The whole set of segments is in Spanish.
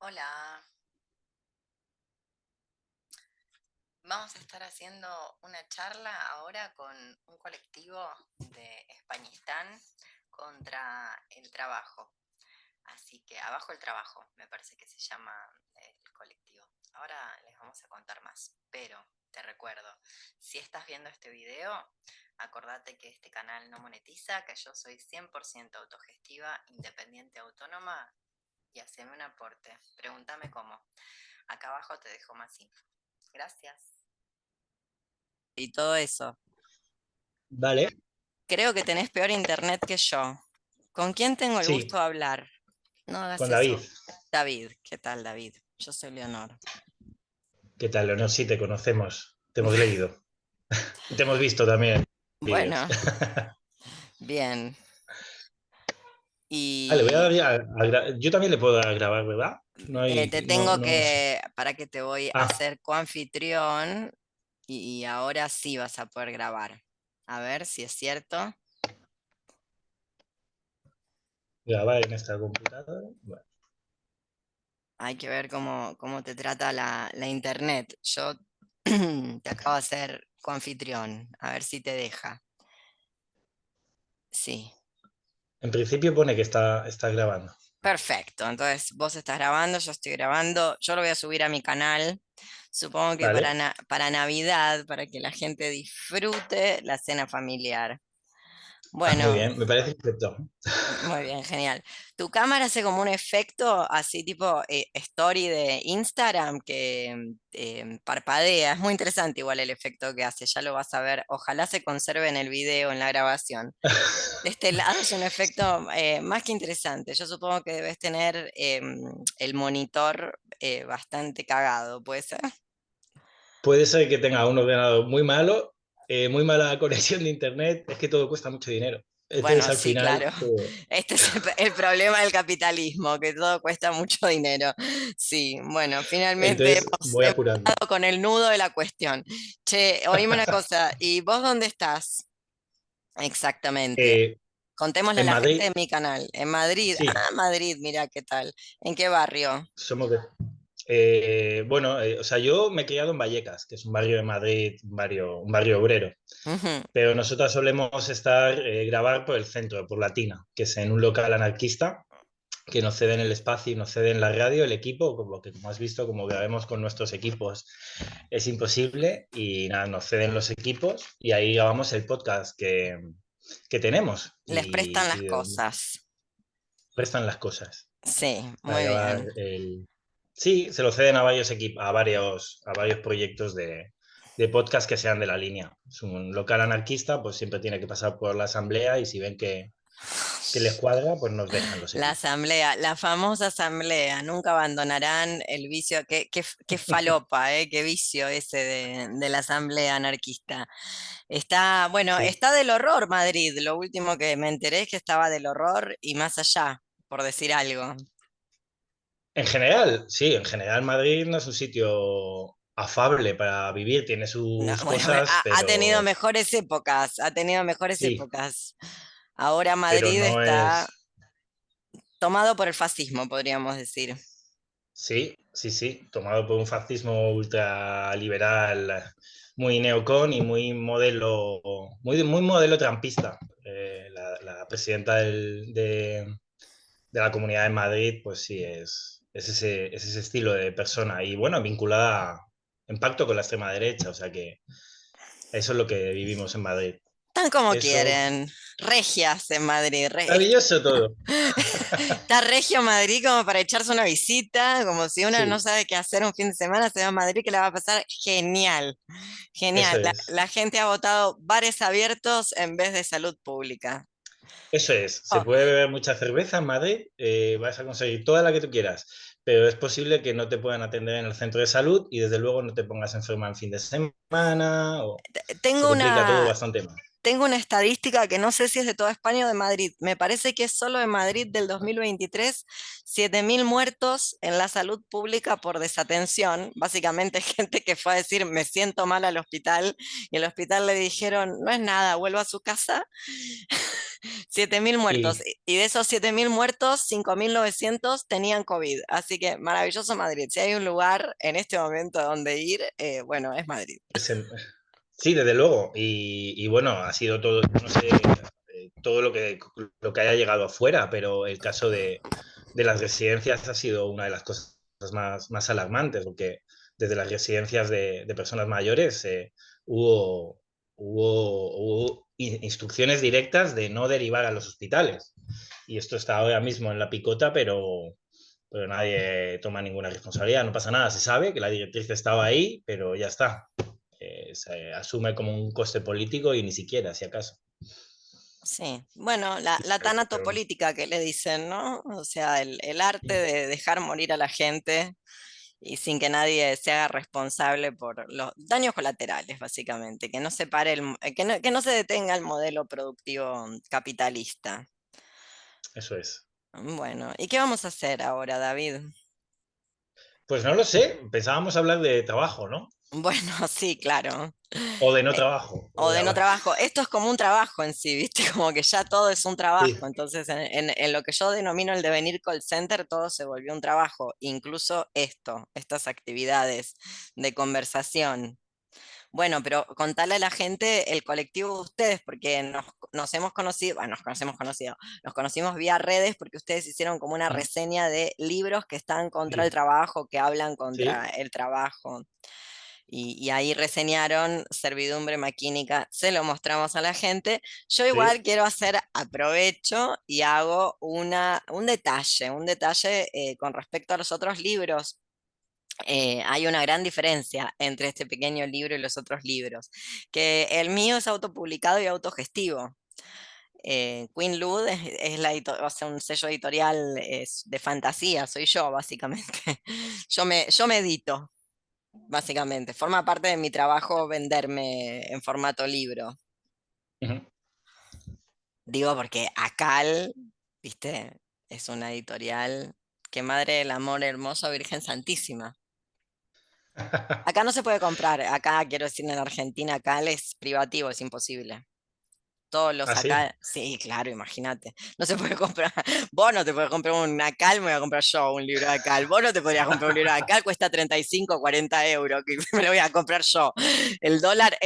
Hola, vamos a estar haciendo una charla ahora con un colectivo de Españistán contra el trabajo. Así que abajo el trabajo, me parece que se llama el colectivo. Ahora les vamos a contar más, pero te recuerdo, si estás viendo este video, acordate que este canal no monetiza, que yo soy 100% autogestiva, independiente, autónoma y haceme un aporte. Pregúntame cómo. Acá abajo te dejo más info. Gracias. Y todo eso. Vale, Creo que tenés peor internet que yo. ¿Con quién tengo el gusto sí, de hablar? No hagas con David. eso. David, ¿qué tal, David? Yo soy Leonor. ¿Qué tal, Leonor? Sí, te conocemos, te hemos leído y te hemos visto también vídeos. Bueno, bien. Le voy a Y dar ya yo también le puedo dar a grabar, ¿verdad? No hay, te no, tengo no. para que te voy a Ah, hacer coanfitrión y ahora sí vas a poder grabar. A ver si es cierto. grabar en esta computadora. Bueno, Hay que ver cómo te trata la internet. Yo te acabo de hacer coanfitrión. A ver si te deja. Sí. en principio pone que está grabando. Perfecto, entonces vos estás grabando, yo estoy grabando, yo lo voy a subir a mi canal, supongo que Vale. para Navidad, para que la gente disfrute la cena familiar. Ah, muy Bueno, bien, me parece perfecto. muy bien, genial. Tu cámara hace como un efecto así tipo story de Instagram que parpadea, es muy interesante igual el efecto que hace, ya lo vas a ver, ojalá se conserve en el video, en la grabación. De este lado es un efecto más que interesante. Yo supongo que debes tener el monitor bastante cagado, ¿puede ser? Puede ser que tenga un ordenador muy malo, muy mala conexión de internet, es que todo cuesta mucho dinero. Entonces Bueno, al sí, final, claro. Este es el problema del capitalismo, que todo cuesta mucho dinero. Sí, bueno, finalmente entonces hemos voy apurando. empezado con el nudo de la cuestión. Che, oíme una cosa, ¿y vos dónde estás? Exactamente. Eh, Contémosle a en la gente de Madrid, mi canal. En Madrid. sí, Ah, Madrid, mira qué tal. ¿En qué barrio? somos de... bueno, o sea, yo me he criado en Vallecas, que es un barrio de Madrid, un barrio obrero, Ujú. pero nosotros solemos grabar por el centro, por Latina, que es en un local anarquista, que nos ceden el espacio y nos ceden la radio, el equipo, como que como has visto, como grabemos con nuestros equipos es imposible, y nada, nos ceden los equipos y ahí grabamos el podcast que tenemos Les prestan las y de donde cosas. prestan las cosas Sí, para muy grabar bien. el... Sí, se lo ceden a varios equipos, a varios proyectos de podcast que sean de la línea. Es un local anarquista, pues siempre tiene que pasar por la asamblea y si ven que les cuadra, pues nos dejan los La equipos. asamblea, la famosa asamblea, nunca abandonarán el vicio, qué falopa, qué vicio ese de la asamblea anarquista. Está, bueno, Sí. está del horror Madrid, lo último que me enteré es que estaba del horror y más allá, por decir algo. En general, sí, en general Madrid no es un sitio afable para vivir, tiene No, sus bueno, cosas, ha tenido pero mejores épocas, ha tenido mejores sí, épocas. Ahora pero Madrid no está es... tomado por el fascismo, podríamos decir. Sí, sí, sí, tomado por un fascismo ultraliberal, muy neocon y muy modelo trampista. La presidenta de la Comunidad de Madrid, pues sí, es ese estilo de persona y bueno, vinculada en pacto con la extrema derecha, o sea que eso es lo que vivimos en Madrid. Tan como Eso, quieren. Regias en Madrid. maravilloso todo. Está Regio Madrid como para echarse una visita, como si uno no Sí, sabe qué hacer un fin de semana, se va a Madrid que la va a pasar genial. eso Genial. es. La gente ha votado bares abiertos en vez de salud pública. Eso es, se Oh, puede beber mucha cerveza en Madrid, vas a conseguir toda la que tú quieras, pero es posible que no te puedan atender en el centro de salud y desde luego no te pongas enferma en fin de semana o se tengo complica todo una, bastante más. tengo una estadística que no sé si es de toda España o de Madrid. Me parece que es solo de Madrid del 2023, 7.000 muertos en la salud pública por desatención. Básicamente gente que fue a decir, me siento mal al hospital, y el hospital le dijeron, no es nada, vuelva a su casa. 7.000 muertos. Y Y de esos 7.000 muertos, 5.900 tenían COVID. Así que maravilloso Madrid. Si hay un lugar en este momento donde ir, bueno, es Madrid. sí, desde luego. Y bueno, ha sido todo, no sé, todo lo que haya llegado afuera, pero el caso de las residencias ha sido una de las cosas más alarmantes, porque desde las residencias de personas mayores hubo, hubo instrucciones directas de no derivar a los hospitales. Y esto está ahora mismo en la picota, pero nadie toma ninguna responsabilidad, no pasa nada, se sabe que la directriz estaba ahí, pero ya está. Se asume como un coste político y ni siquiera, si acaso. Sí, bueno, la Pero, tanatopolítica que le dicen, ¿no? O sea, el arte de dejar morir a la gente y sin que nadie se haga responsable por los daños colaterales, básicamente, que no se pare que no se detenga el modelo productivo capitalista. eso es. Bueno, ¿y qué vamos a hacer ahora, David? Pues no lo sé, pensábamos hablar de trabajo, ¿no? Bueno, sí, claro. O de no Eh, trabajo. o de no trabajo. Esto es como un trabajo en sí, ¿viste? Como que ya todo es un trabajo. Sí, Entonces, en lo que yo denomino el devenir call center, todo se volvió un trabajo. Incluso estas actividades de conversación. Bueno, pero contale a la gente el colectivo de ustedes, porque nos hemos conocido, bueno, nos conocemos conocido, nos conocimos vía redes porque ustedes hicieron como una reseña de libros que están contra el sí, trabajo, que hablan sí, contra el trabajo. Y ahí reseñaron servidumbre maquínica, se lo mostramos a la gente. Yo igual sí. quiero hacer, aprovecho y hago un detalle con respecto a los otros libros. Hay una gran diferencia entre este pequeño libro y los otros libros, que el mío es autopublicado y autogestivo. Queen Lud es o sea, un sello editorial de fantasía, soy yo básicamente. Yo me edito, básicamente. Forma parte de mi trabajo venderme en formato libro. Ujú. Digo porque Acal, viste, es una editorial que madre del amor hermoso, Virgen Santísima. Acá no se puede comprar, acá quiero decir en Argentina, Acal es privativo, es imposible. Todos los Ah, sí. acá, sí, claro, imagínate. No se puede comprar. Vos no te puedes comprar un Acal, me voy a comprar yo un libro de Acal. Vos no te podrías comprar un libro de Acal, cuesta 35, 40 euros, que me lo voy a comprar yo. El dólar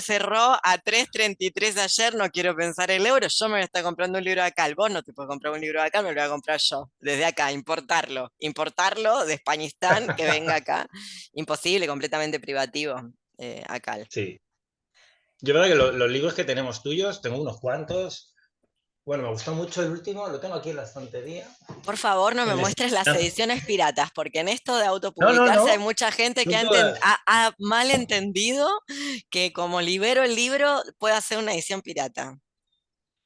cerró a 3,33 ayer, no quiero pensar el euro. Yo me voy a estar comprando un libro de Acal. Vos no te puedes comprar un libro de Acal, me lo voy a comprar yo. Desde acá, importarlo. Importarlo de Españistán, que venga acá. Imposible, completamente privativo, Acal. Sí. Yo creo que los libros que tenemos tuyos, tengo unos cuantos. Bueno, me gustó mucho el último, lo tengo aquí en la estantería. Por favor, no me El de muestres las ediciones piratas, porque en esto de No, no, autopublicarse hay no. mucha gente que Son todas. ha mal entendido que como libero el libro puede hacer una edición pirata.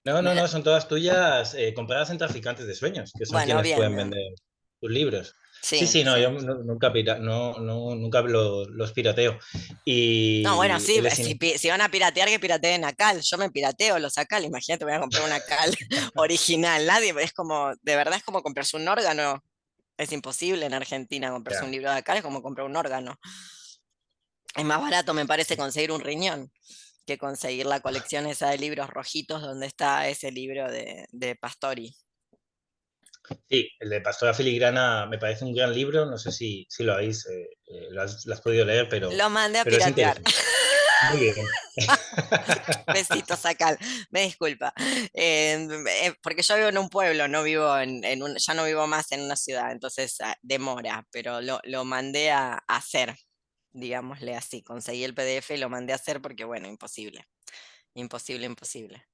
No, no, no, son todas tuyas compradas en Traficantes de Sueños, que son Bueno, quienes pueden bien. vender tus libros. Sí, Sí, sí, no, sí. yo nunca, nunca los pirateo. No, bueno, Y sí, el de si van a piratear, que pirateen Acal. Yo me pirateo los Acal. Imagínate, voy a comprar una Acal original. Nadie, es como, de verdad es como comprarse un órgano. Es imposible en Argentina comprarse un Ya, libro de Acal, es como comprar un órgano. Es más barato, me parece, conseguir un riñón que conseguir la colección esa de libros rojitos donde está ese libro de Pastori. sí, el de Pastora Filigrana me parece un gran libro, no sé si lo has podido leer, Lo mandé a pero es piratear. interesante. Muy bien. Besitos, Sacal. Me disculpa. Porque yo vivo en un pueblo, no vivo ya no vivo más en una ciudad, entonces demora, pero lo mandé a hacer, digámosle así. Conseguí el PDF y lo mandé a hacer porque, bueno, imposible. Imposible, imposible.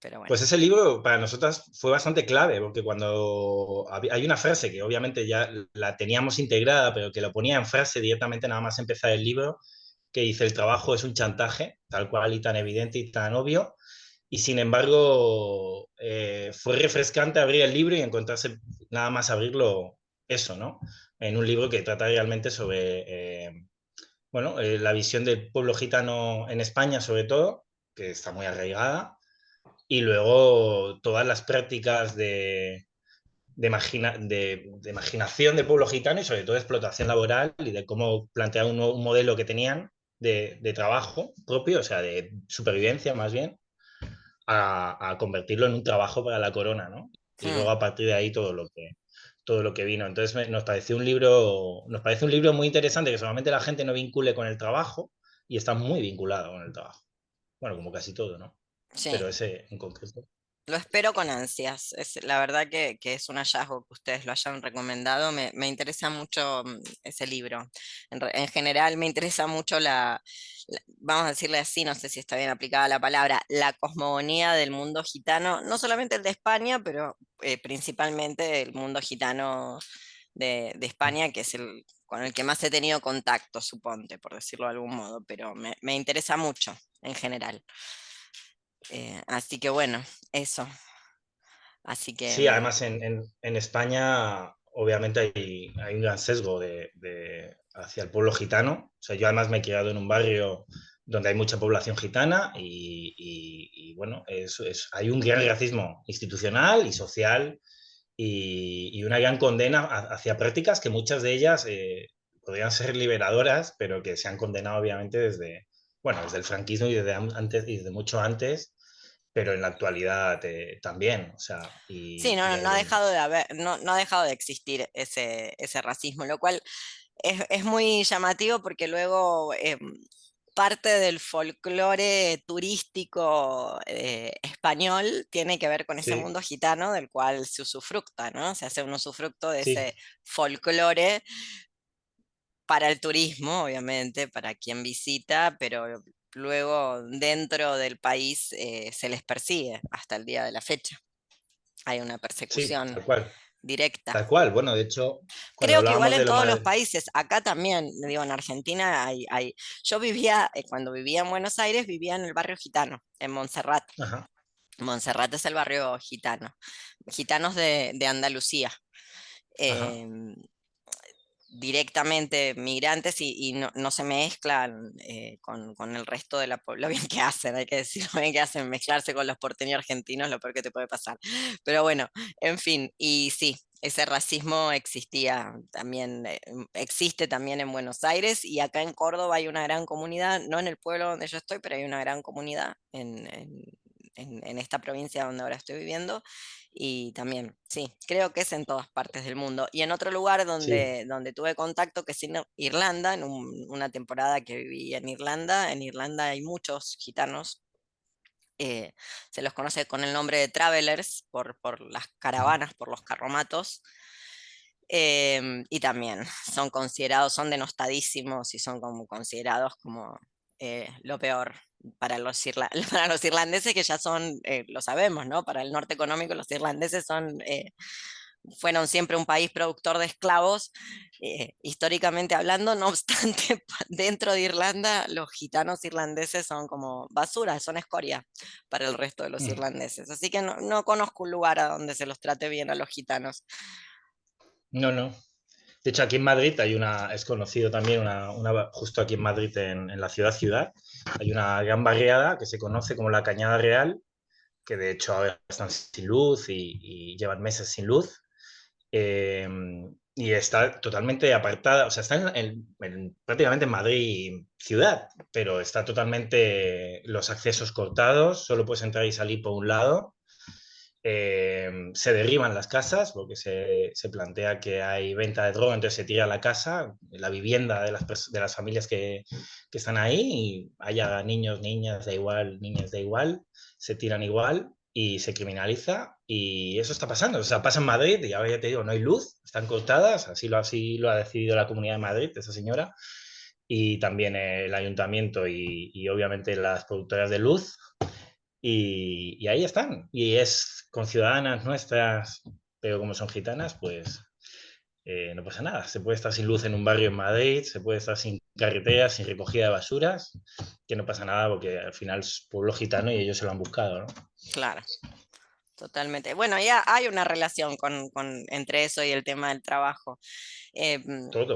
Pero bueno. Pues ese libro para nosotras fue bastante clave, porque cuando hay una frase que obviamente ya la teníamos integrada, pero que lo ponía en frase directamente nada más empezar el libro, que dice el trabajo es un chantaje, tal cual y tan evidente y tan obvio, y sin embargo fue refrescante abrir el libro y encontrarse nada más abrirlo eso, ¿no? En un libro que trata realmente sobre, bueno, la visión del pueblo gitano en España sobre todo, que está muy arraigada, y luego todas las prácticas de imaginación del pueblo gitano y sobre todo de explotación laboral y de cómo plantear un modelo que tenían de trabajo propio, o sea, de supervivencia más bien, a convertirlo en un trabajo para la corona, ¿no? Y Hmm. luego a partir de ahí todo lo que vino. Entonces nos parece un libro muy interesante que solamente la gente no vincule con el trabajo y está muy vinculado con el trabajo. Bueno, como casi todo, ¿no? Sí. Pero ese en concreto. Lo espero con ansias. La verdad que es un hallazgo que ustedes lo hayan recomendado. Me interesa mucho ese libro. En general me interesa mucho vamos a decirle así, no sé si está bien aplicada la palabra, la cosmogonía del mundo gitano, no solamente el de España, pero principalmente el mundo gitano de España, que es el con el que más he tenido contacto, suponte, por decirlo de algún modo, pero me interesa mucho en general. Así que bueno, eso. Así que Sí, además en España obviamente hay un gran sesgo hacia el pueblo gitano. O sea, yo además me he criado en un barrio donde hay mucha población gitana y, bueno, hay un gran racismo institucional y social y una gran condena hacia prácticas que muchas de ellas podrían ser liberadoras, pero que se han condenado obviamente desde el franquismo y antes, y desde mucho antes, pero en la actualidad también, o sea, sí, y, no, y no hay ha dejado de haber, no ha dejado de existir ese racismo, lo cual es muy llamativo porque luego parte del folclore turístico español tiene que ver con ese Sí, mundo gitano del cual se usufructa, ¿no? Se hace un usufructo de sí, ese folclore para el turismo, obviamente, para quien visita, pero luego dentro del país se les persigue hasta el día de la fecha. Hay una sí, persecución tal cual, directa. tal cual. Bueno, de hecho, cuando Creo que igual hablábamos en de lo todos los más... países, acá también, digo, en Argentina yo vivía, cuando vivía en Buenos Aires, vivía en el barrio gitano, en Montserrat. Ajá, Montserrat es el barrio gitano, gitanos de Andalucía. ajá, Em, Directamente migrantes y no se mezclan con el resto de la población. Lo bien que hacen, hay que decir, lo bien que hacen, mezclarse con los porteños argentinos, lo peor que te puede pasar. Pero bueno, en fin, y sí, ese racismo existía también, existe también en Buenos Aires y acá en Córdoba hay una gran comunidad, no en el pueblo donde yo estoy, pero hay una gran comunidad en esta provincia donde ahora estoy viviendo y también, sí, creo que es en todas partes del mundo. Y en otro lugar sí, donde tuve contacto, que es Irlanda, una temporada que viví en Irlanda hay muchos gitanos, eh, se los conoce con el nombre de travelers por las ujú, caravanas, por los carromatos, y también son denostadísimos y son como considerados como lo peor para los irlandeses que ya son, lo sabemos, ¿no? Para el norte económico los irlandeses fueron siempre un país productor de esclavos, históricamente hablando, no obstante, dentro de Irlanda los gitanos irlandeses son como basura, son escoria para el resto de los ujú. irlandeses. Así que no conozco un lugar a donde se los trate bien a los gitanos. No, no. De hecho, aquí en Madrid es conocido también, justo aquí en Madrid, en la ciudad, hay una gran barriada que se conoce como la Cañada Real, que de hecho ahora están sin luz y llevan meses sin luz. eh, y está totalmente apartada, o sea, está prácticamente en Madrid ciudad, pero está totalmente los accesos cortados, solo puedes entrar y salir por un lado. Se derriban las casas porque se plantea que hay venta de droga, entonces se tira la casa, la vivienda de las familias que están ahí, y haya niños, niñas, da igual, niñas, da igual, se tiran igual y se criminaliza y eso está pasando. O sea, pasa en Madrid y ahora ya te digo, no hay luz, están cortadas, así lo ha decidido la Comunidad de Madrid, esa señora, y también el ayuntamiento y obviamente las productoras de luz y ahí están. Y es con ciudadanas nuestras, pero como son gitanas, pues no pasa nada. Se puede estar sin luz en un barrio en Madrid, se puede estar sin carreteras, sin recogida de basuras, que no pasa nada porque al final es pueblo gitano y ellos se lo han buscado, ¿no? Claro, totalmente. Bueno, ya hay una relación entre eso y el tema del trabajo. Eh, mm, Todo.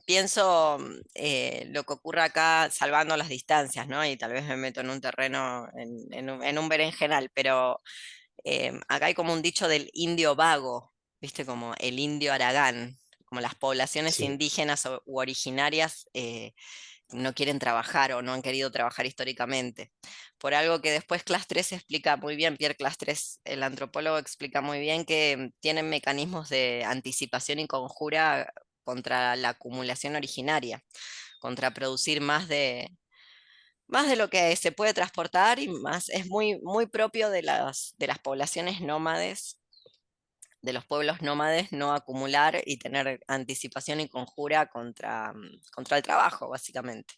pienso lo que ocurre acá salvando las distancias, ¿no? Y tal vez me meto en un terreno, en un berenjenal, pero acá hay como un dicho del indio vago, ¿viste? Como el indio Aragán, como las poblaciones Sí, indígenas u originarias no quieren trabajar o no han querido trabajar históricamente. Por algo que después Clastres explica muy bien, Pierre Clastres, el antropólogo, explica muy bien que tienen mecanismos de anticipación y conjura contra la acumulación originaria, contra producir más de lo que se puede transportar y más, es muy, muy propio de las poblaciones nómades, de los pueblos nómades, no acumular y tener anticipación y conjura contra, contra el trabajo, básicamente,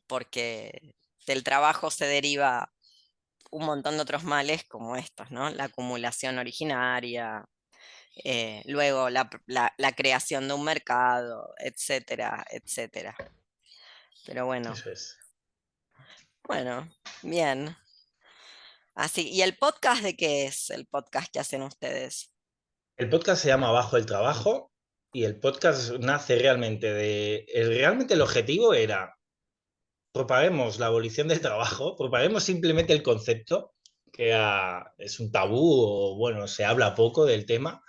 porque del trabajo se deriva un montón de otros males como estos, ¿no? La acumulación originaria, luego la creación de un mercado, etcétera, etcétera. Pero bueno, eso es. bueno, bien. Así, ¿y el podcast de qué es el podcast que hacen ustedes? El podcast se llama Bajo el Trabajo y el podcast nace realmente realmente el objetivo era propaguemos la abolición del trabajo, propaguemos simplemente el concepto, que es un tabú o bueno, se habla poco del tema,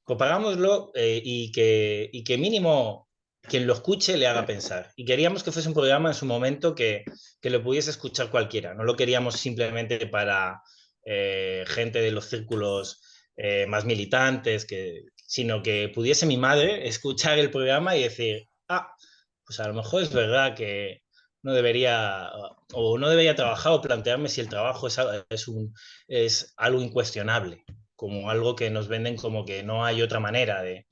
propagámoslo y que mínimo quien lo escuche le haga pensar. Y queríamos que fuese un programa en su momento que lo pudiese escuchar cualquiera, no lo queríamos simplemente para gente de los círculos más militantes, sino que pudiese mi madre escuchar el programa y decir, ah, pues a lo mejor es verdad que no debería o no debería trabajar o plantearme si el trabajo es algo incuestionable, como algo que nos venden como que no hay otra manera de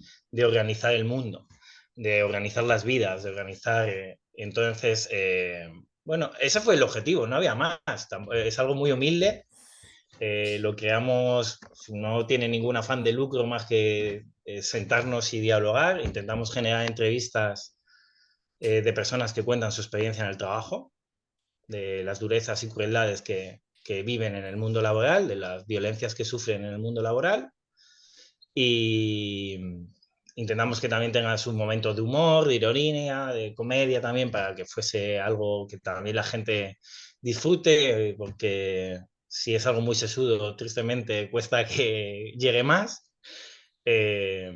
organizar el mundo, de organizar las vidas, de organizar... entonces, bueno, ese fue el objetivo, no había más. Es algo muy humilde. Lo creamos, no tiene ningún afán de lucro más que sentarnos y dialogar. Intentamos generar entrevistas de personas que cuentan su experiencia en el trabajo, de las durezas y crueldades que viven en el mundo laboral, de las violencias que sufren en el mundo laboral. Y intentamos que también tenga sus momentos de humor, de ironía, de comedia también, para que fuese algo que también la gente disfrute, porque si es algo muy sesudo, tristemente cuesta que llegue más. Eh,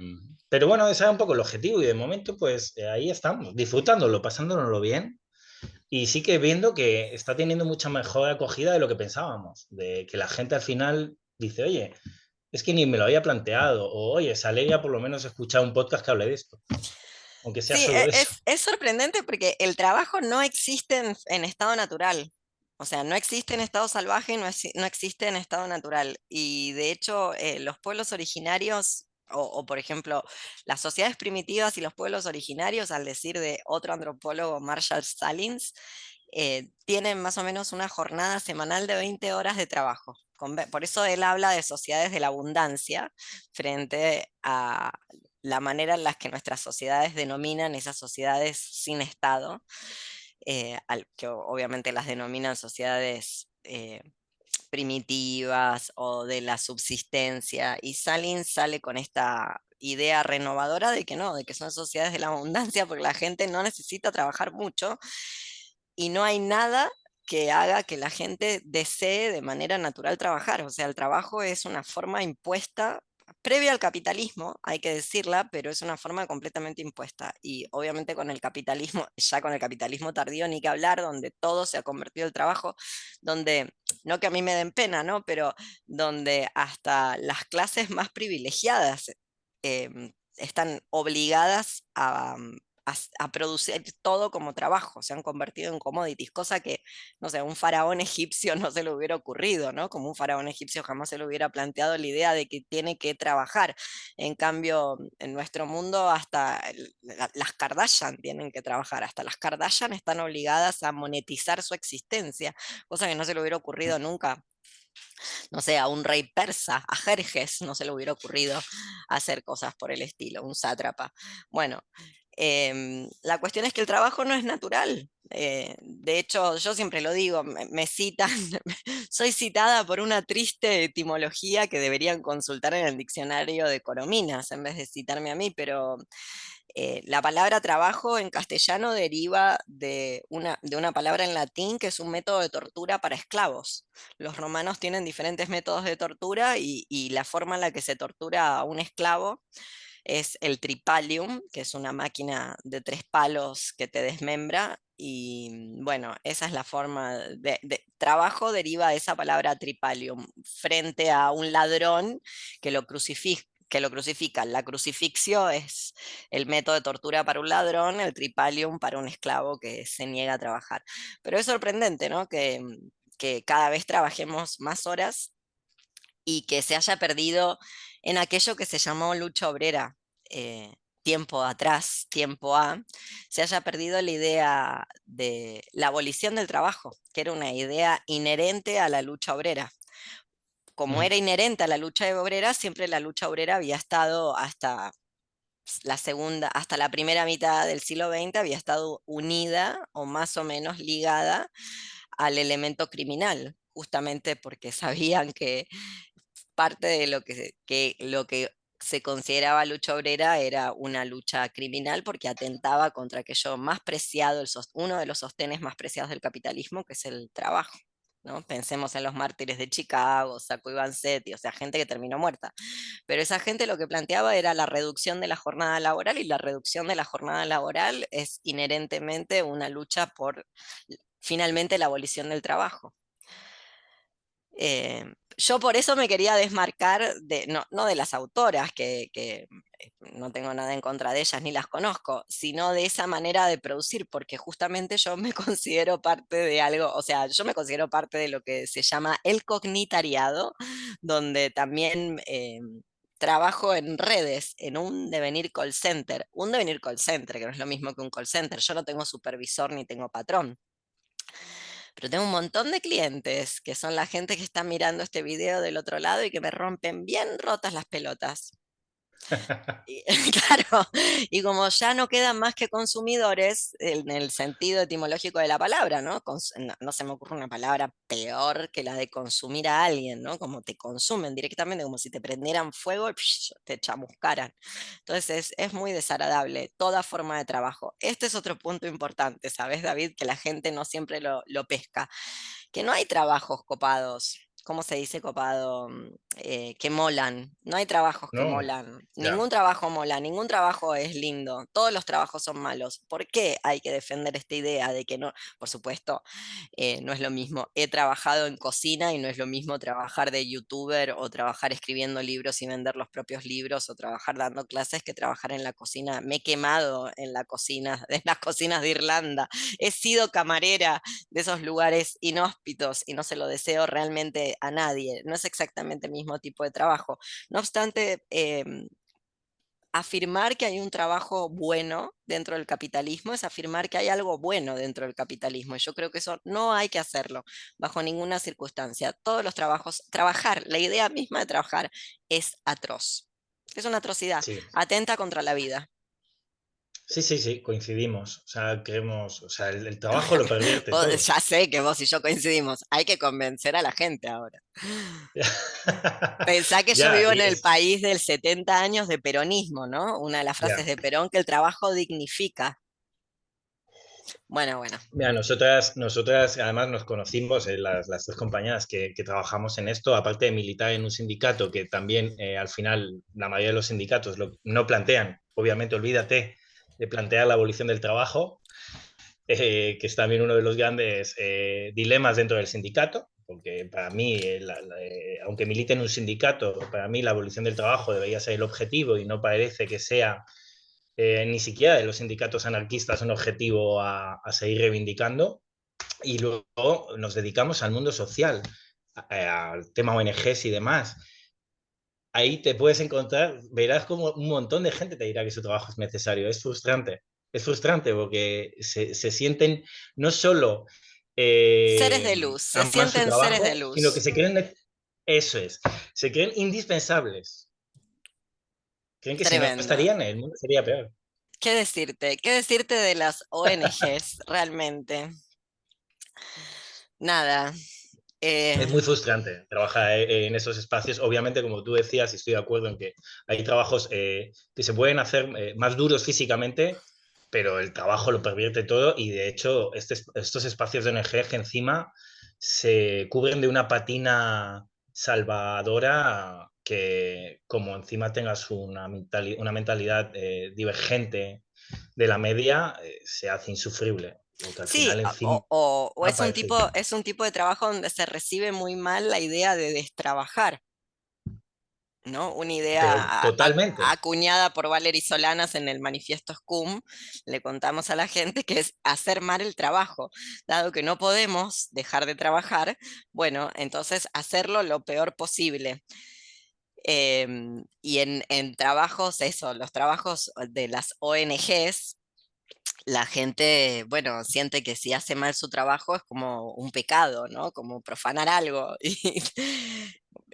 pero bueno, ese era un poco el objetivo y de momento pues ahí estamos, disfrutándolo, pasándonoslo bien y sí que viendo que está teniendo mucha mejor acogida de lo que pensábamos, de que la gente al final dice, oye, es que ni me lo había planteado, o oye, se alegra por lo menos escuchar un podcast que hable de esto, aunque sea Sí, solo de eso. es sorprendente porque el trabajo no existe en estado natural. O sea, no existe en estado salvaje, no existe en estado natural. Y de hecho, los pueblos originarios, o por ejemplo, las sociedades primitivas y los pueblos originarios, al decir de otro antropólogo, Marshall Salins, tienen más o menos una jornada semanal de 20 horas de trabajo. Por eso él habla de sociedades de la abundancia frente a la manera en la que nuestras sociedades denominan esas sociedades sin Estado, que obviamente las denominan sociedades primitivas o de la subsistencia. Y Salin sale con esta idea renovadora de que no, de que son sociedades de la abundancia porque la gente no necesita trabajar mucho y no hay nada que haga que la gente desee de manera natural trabajar. O sea, el trabajo es una forma impuesta, previa al capitalismo, hay que decirla, pero es una forma completamente impuesta. Y obviamente con el capitalismo, ya con el capitalismo tardío ni que hablar, donde todo se ha convertido en trabajo, donde, no que a mí me den pena, ¿no? Pero donde hasta las clases más privilegiadas están obligadas a producir todo como trabajo, se han convertido en commodities, cosa que, no sé, un faraón egipcio no se le hubiera ocurrido, ¿no? Como un faraón egipcio jamás se le hubiera planteado la idea de que tiene que trabajar. En cambio, en nuestro mundo hasta las Kardashian tienen que trabajar, hasta las Kardashian están obligadas a monetizar su existencia, cosa que no se le hubiera ocurrido nunca, no sé, a un rey persa, a Jerjes, no se le hubiera ocurrido hacer cosas por el estilo, un sátrapa. Bueno, la cuestión es que el trabajo no es natural. De hecho, yo siempre lo digo, me citan, soy citada por una triste etimología que deberían consultar en el diccionario de Corominas en vez de citarme a mí, pero La palabra trabajo en castellano deriva de una palabra en latín que es un método de tortura para esclavos. Los romanos tienen diferentes métodos de tortura y la forma en la que se tortura a un esclavo es el tripalium, que es una máquina de 3 palos que te desmembra. Y bueno, esa es la forma de trabajo, deriva de esa palabra tripalium, frente a un ladrón que lo crucifica. La crucifixio es el método de tortura para un ladrón, el tripalium para un esclavo que se niega a trabajar. Pero es sorprendente, ¿no? Que cada vez trabajemos más horas y que se haya perdido en aquello que se llamó lucha obrera, tiempo atrás, tiempo A, se haya perdido la idea de la abolición del trabajo, que era una idea inherente a la lucha obrera. Como era inherente a la lucha obrera, siempre la lucha obrera había estado hasta la primera mitad del siglo XX, había estado unida o más o menos ligada al elemento criminal, justamente porque sabían que parte de lo que se consideraba lucha obrera era una lucha criminal porque atentaba contra aquello más preciado, uno de los sostenes más preciados del capitalismo, que es el trabajo. ¿No? Pensemos en los mártires de Chicago, Sacco y Vanzetti, o sea, gente que terminó muerta. Pero esa gente lo que planteaba era la reducción de la jornada laboral, y la reducción de la jornada laboral es inherentemente una lucha por finalmente la abolición del trabajo. Yo por eso me quería desmarcar, no de las autoras, que no tengo nada en contra de ellas ni las conozco, sino de esa manera de producir, porque justamente yo me considero parte de algo, o sea, yo me considero parte de lo que se llama el cognitariado, donde también trabajo en redes, en un devenir call center, que no es lo mismo que un call center. Yo no tengo supervisor ni tengo patrón. Pero tengo un montón de clientes que son la gente que está mirando este video del otro lado y que me rompen bien rotas las pelotas. Claro, y como ya no quedan más que consumidores en el sentido etimológico de la palabra, ¿no? No se me ocurre una palabra peor que la de consumir a alguien, ¿no? Como te consumen directamente, como si te prendieran fuego y te chamuscaran. Entonces es muy desagradable toda forma de trabajo. Este es otro punto importante, ¿sabes, David? Que la gente no siempre lo pesca, que no hay trabajos copados. ¿Cómo se dice copado? Que molan. No hay trabajos que No, molan. ya. Ningún trabajo mola, ningún trabajo es lindo. Todos los trabajos son malos. ¿Por qué hay que defender esta idea de que no? Por supuesto, no es lo mismo. He trabajado en cocina y no es lo mismo trabajar de youtuber o trabajar escribiendo libros y vender los propios libros o trabajar dando clases que trabajar en la cocina. Me he quemado en la cocina, en las cocinas de Irlanda. He sido camarera de esos lugares inhóspitos y no se lo deseo realmente a nadie. No es exactamente el mismo tipo de trabajo. No obstante, afirmar que hay un trabajo bueno dentro del capitalismo es afirmar que hay algo bueno dentro del capitalismo. Y yo creo que eso no hay que hacerlo bajo ninguna circunstancia. Todos los trabajos, trabajar, la idea misma de trabajar es atroz. Es una atrocidad, Sí. atenta contra la vida. Sí, sí, sí, coincidimos. O sea, creemos, o sea, el trabajo lo pervierte todo. Ya sé que vos y yo coincidimos. Hay que convencer a la gente ahora. Pensá que yo Ya, vivo en y el es, país del 70 años de peronismo, ¿no? Una de las frases ya. de Perón, que el trabajo dignifica. Bueno, bueno. Mira, nosotras además nos conocimos, las tres compañeras que trabajamos en esto, aparte de militar en un sindicato, que también al final la mayoría de los sindicatos no plantean, obviamente olvídate de plantear la abolición del trabajo, que es también uno de los grandes dilemas dentro del sindicato, porque para mí, aunque milite en un sindicato, para mí la abolición del trabajo debería ser el objetivo y no parece que sea ni siquiera de los sindicatos anarquistas un objetivo a seguir reivindicando. Y luego nos dedicamos al mundo social, al tema ONGs y demás. Ahí te puedes encontrar, verás como un montón de gente te dirá que su trabajo es necesario. Es frustrante porque se sienten no solo Seres de luz, se aman su sienten seres de trabajo, sino que luz. se creen, eso es, se creen indispensables. Creen que si no Tremendo. estarían, el mundo sería peor. ¿Qué decirte? ¿Qué decirte de las ONGs realmente? Nada. Es muy frustrante trabajar en esos espacios. Obviamente, como tú decías, y estoy de acuerdo en que hay trabajos que se pueden hacer más duros físicamente, pero el trabajo lo pervierte todo y de hecho estos espacios de ONG que encima se cubren de una patina salvadora que como encima tengas una mentalidad divergente de la media, se hace insufrible. Porque al Sí, final encima o parece... es un tipo de trabajo donde se recibe muy mal la idea de destrabajar, ¿no? Una Pero idea totalmente. acuñada por Valery Solanas en el manifiesto SCUM, le contamos a la gente que es hacer mal el trabajo. Dado que no podemos dejar de trabajar, bueno, entonces hacerlo lo peor posible. Y en trabajos, eso, los trabajos de las ONGs, la gente, bueno, siente que si hace mal su trabajo es como un pecado, ¿no? Como profanar algo.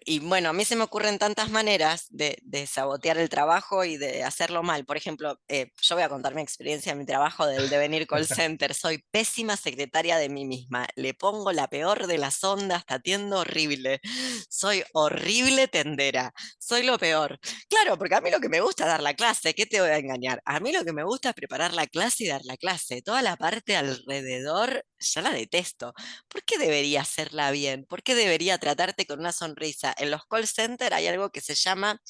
Y bueno, a mí se me ocurren tantas maneras de sabotear el trabajo y de hacerlo mal. Por ejemplo, yo voy a contar mi experiencia en mi trabajo del Devenir Call Center. Soy pésima secretaria de mí misma. Le pongo la peor de las ondas, te atiendo horrible. Soy horrible tendera. Soy lo peor. Claro, porque a mí lo que me gusta es dar la clase, ¿qué te voy a engañar? A mí lo que me gusta es preparar la clase y dar la clase. Toda la parte alrededor, ya la detesto. ¿Por qué debería hacerla bien? ¿Por qué debería tratarte con una sonrisa? En los call centers hay algo que se llama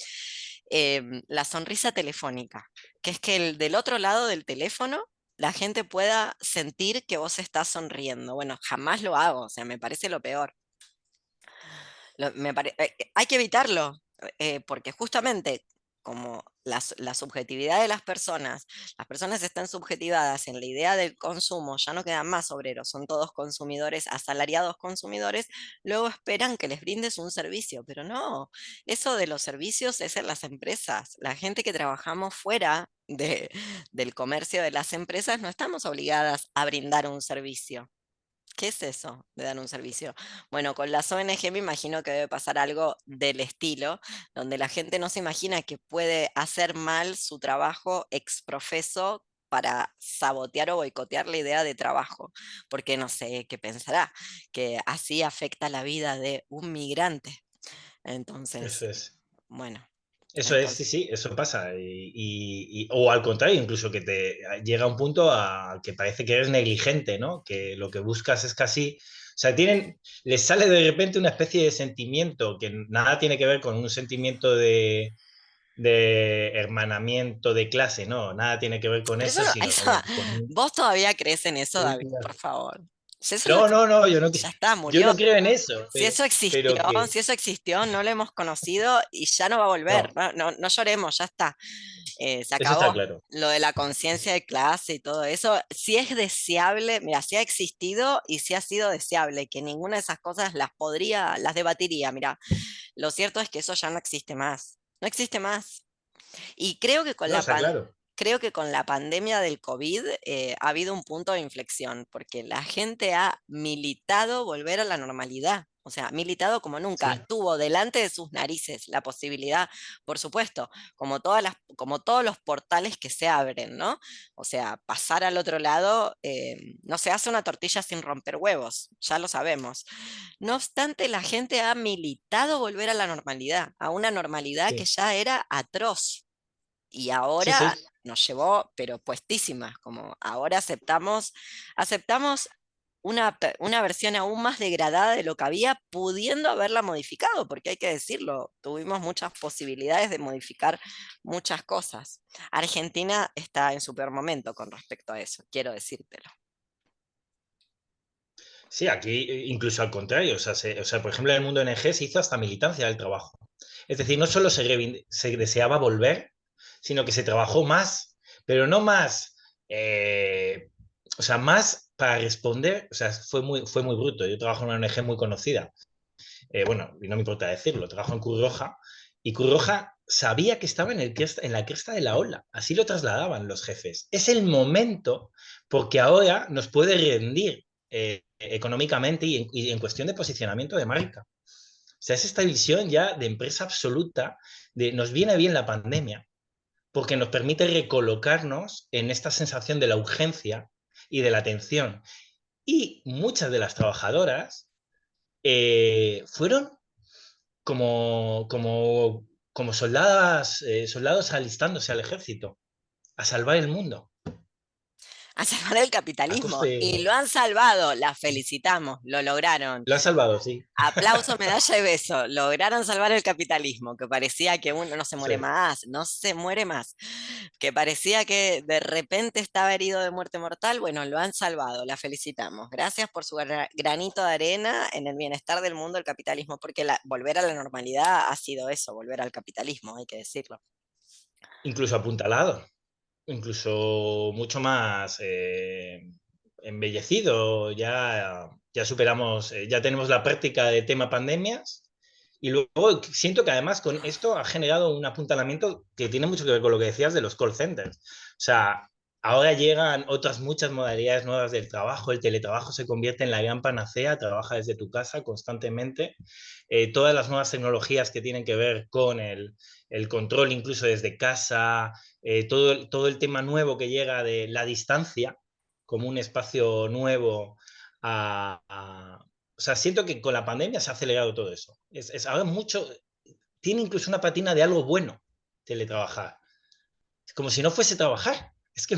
la sonrisa telefónica, que es que del otro lado del teléfono la gente pueda sentir que vos estás sonriendo. Bueno, jamás lo hago, o sea, me parece lo peor. Hay que evitarlo, porque justamente como la subjetividad de las personas están subjetivadas en la idea del consumo, ya no quedan más obreros, son todos consumidores, asalariados consumidores, luego esperan que les brindes un servicio, pero no, eso de los servicios es en las empresas. La gente que trabajamos fuera del comercio de las empresas no estamos obligadas a brindar un servicio. ¿Qué es eso de dar un servicio? Bueno, con las ONG me imagino que debe pasar algo del estilo, donde la gente no se imagina que puede hacer mal su trabajo ex profeso para sabotear o boicotear la idea de trabajo, porque no sé qué pensará, que así afecta la vida de un migrante. Eso Entonces, es. bueno, Eso es, sí, entonces, sí, eso pasa. O al contrario, incluso que te llega un punto a que parece que eres negligente, ¿no? Que lo que buscas es casi. O sea, les sale de repente una especie de sentimiento que nada tiene que ver con un sentimiento de hermanamiento de clase, no, nada tiene que ver con pero eso eso, no, sino con vos todavía crees en eso, David, por favor. Si eso no, no, no, no, ya está, yo murió. no creo en eso, Si eso existió, pero que. si eso existió, no lo hemos conocido y ya no va a volver. No, No, no lloremos, ya está. Se eso está acabó. claro. Lo de la conciencia de clase y todo eso, si es deseable, mira, si ha existido y si ha sido deseable, que ninguna de esas cosas las debatiría, mira, lo cierto es que eso ya no existe más. No existe más. Y No, está claro. creo que con la pandemia del COVID ha habido un punto de inflexión, porque la gente ha militado volver a la normalidad. O sea, militado como nunca, Sí. tuvo delante de sus narices la posibilidad, por supuesto, como todos los portales que se abren, ¿no? O sea, pasar al otro lado, no se hace una tortilla sin romper huevos, ya lo sabemos. No obstante, la gente ha militado volver a la normalidad, a una normalidad que Sí, ya era atroz. Y sí, ahora sí. nos llevó, pero puestísimas, como ahora aceptamos una versión aún más degradada de lo que había, pudiendo haberla modificado, porque hay que decirlo, tuvimos muchas posibilidades de modificar muchas cosas. Argentina está en su peor momento con respecto a eso, quiero decírtelo. Sí, aquí incluso al contrario, o sea, por ejemplo, en el mundo NG se hizo hasta militancia del trabajo. Es decir, no solo se deseaba volver, sino que se trabajó más, pero no más, o sea, más para responder, o sea, fue muy bruto. Yo trabajo en una ONG muy conocida, bueno, y no me importa decirlo, trabajo en Cruz Roja, y Cruz Roja sabía que estaba en la cresta de la ola, así lo trasladaban los jefes. Es el momento porque ahora nos puede rendir económicamente y en cuestión de posicionamiento de marca. O sea, es esta visión ya de empresa absoluta, de nos viene bien la pandemia, porque nos permite recolocarnos en esta sensación de la urgencia y de la atención. Y muchas de las trabajadoras fueron como soldados alistándose al ejército, a salvar el mundo, A salvar el a capitalismo. coste de... Y lo han salvado, las felicitamos, lo lograron. Lo ha salvado, sí. Aplauso, medalla y beso. Lograron salvar el capitalismo, que parecía que uno no se Sí. muere más, no se muere más. Que parecía que de repente estaba herido de muerte mortal. Bueno, lo han salvado, la felicitamos. Gracias por su granito de arena en el bienestar del mundo, el capitalismo, porque volver a la normalidad ha sido eso, volver al capitalismo, hay que decirlo. Incluso apuntalado, incluso mucho más embellecido. Ya superamos, ya tenemos la práctica de tema pandemias. Y luego siento que además con esto ha generado un apuntalamiento que tiene mucho que ver con lo que decías de los call centers. O sea, ahora llegan otras muchas modalidades nuevas del trabajo. El teletrabajo se convierte en la gran panacea. Trabaja desde tu casa constantemente. Todas las nuevas tecnologías que tienen que ver con el control incluso desde casa, todo el tema nuevo que llega de la distancia como un espacio nuevo o sea, siento que con la pandemia se ha acelerado todo eso. Ahora mucho, tiene incluso una patina de algo bueno teletrabajar. Es como si no fuese trabajar. Es que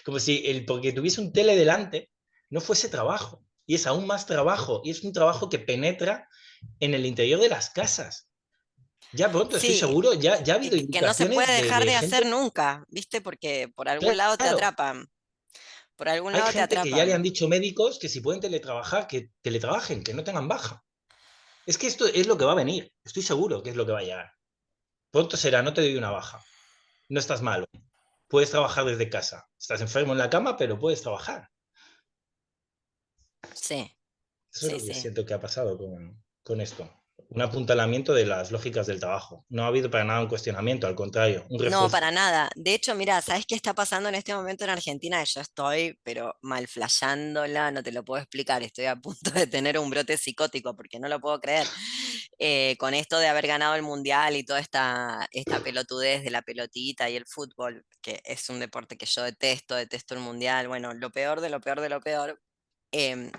como si porque tuviese un tele delante no fuese trabajo. Y es aún más trabajo. Y es un trabajo que penetra en el interior de las casas. Ya pronto, estoy Sí, seguro, ya ha habido que no se puede indicaciones dejar de de gente. hacer nunca, ¿viste? Porque por algún lado te Claro, atrapan. Por algún hay lado te gente que ya le atrapan. han dicho médicos que si pueden teletrabajar, que teletrabajen, que no tengan baja. Es que esto es lo que va a venir. Estoy seguro que es lo que va a llegar. Pronto será, no te doy una baja. No estás malo. Puedes trabajar desde casa. Estás enfermo en la cama, pero puedes trabajar. Sí, Eso es sí, lo que sí. siento que ha pasado con esto. Un apuntalamiento de las lógicas del trabajo. No ha habido para nada un cuestionamiento, al contrario, un No, refuerzo. para nada. De hecho, mira, ¿sabes qué está pasando en este momento en Argentina? Yo estoy, pero mal flasheándola, no te lo puedo explicar. Estoy a punto de tener un brote psicótico porque no lo puedo creer. Con esto de haber ganado el mundial y toda esta pelotudez de la pelotita y el fútbol, que es un deporte que yo detesto, detesto el mundial. Bueno, lo peor de lo peor de lo peor.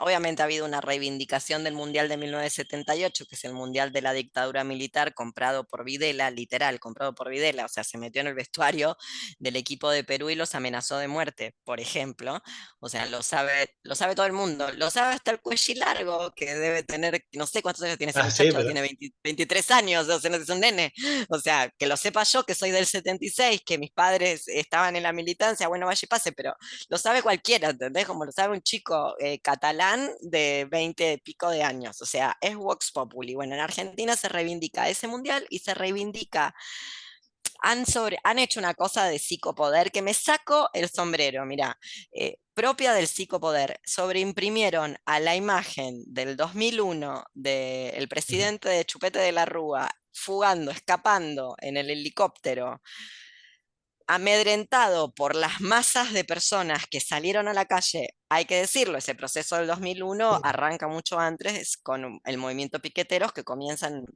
Obviamente ha habido una reivindicación del Mundial de 1978, que es el Mundial de la dictadura militar comprado por Videla, literal, comprado por Videla, o sea, se metió en el vestuario del equipo de Perú y los amenazó de muerte, por ejemplo. O sea, lo sabe todo el mundo, lo sabe hasta el cuello largo, que debe tener, no sé cuántos años tiene ese Ah, sí, muchacho, pero tiene 23 años, o sea, no es un nene. O sea, que lo sepa yo, que soy del 76, que mis padres estaban en la militancia, bueno, vaya y pase, pero lo sabe cualquiera, ¿entendés? Como lo sabe un chico catalán de 20 y pico de años, o sea, es Vox Populi. Bueno, en Argentina se reivindica ese mundial y se reivindica, han hecho una cosa de psicopoder que me saco el sombrero, mira, propia del psicopoder, sobreimprimieron a la imagen del 2001 del presidente de Chupete de la Rúa fugando, escapando en el helicóptero, amedrentado por las masas de personas que salieron a la calle. Hay que decirlo, ese proceso del 2001 arranca mucho antes con el movimiento piqueteros que comienzan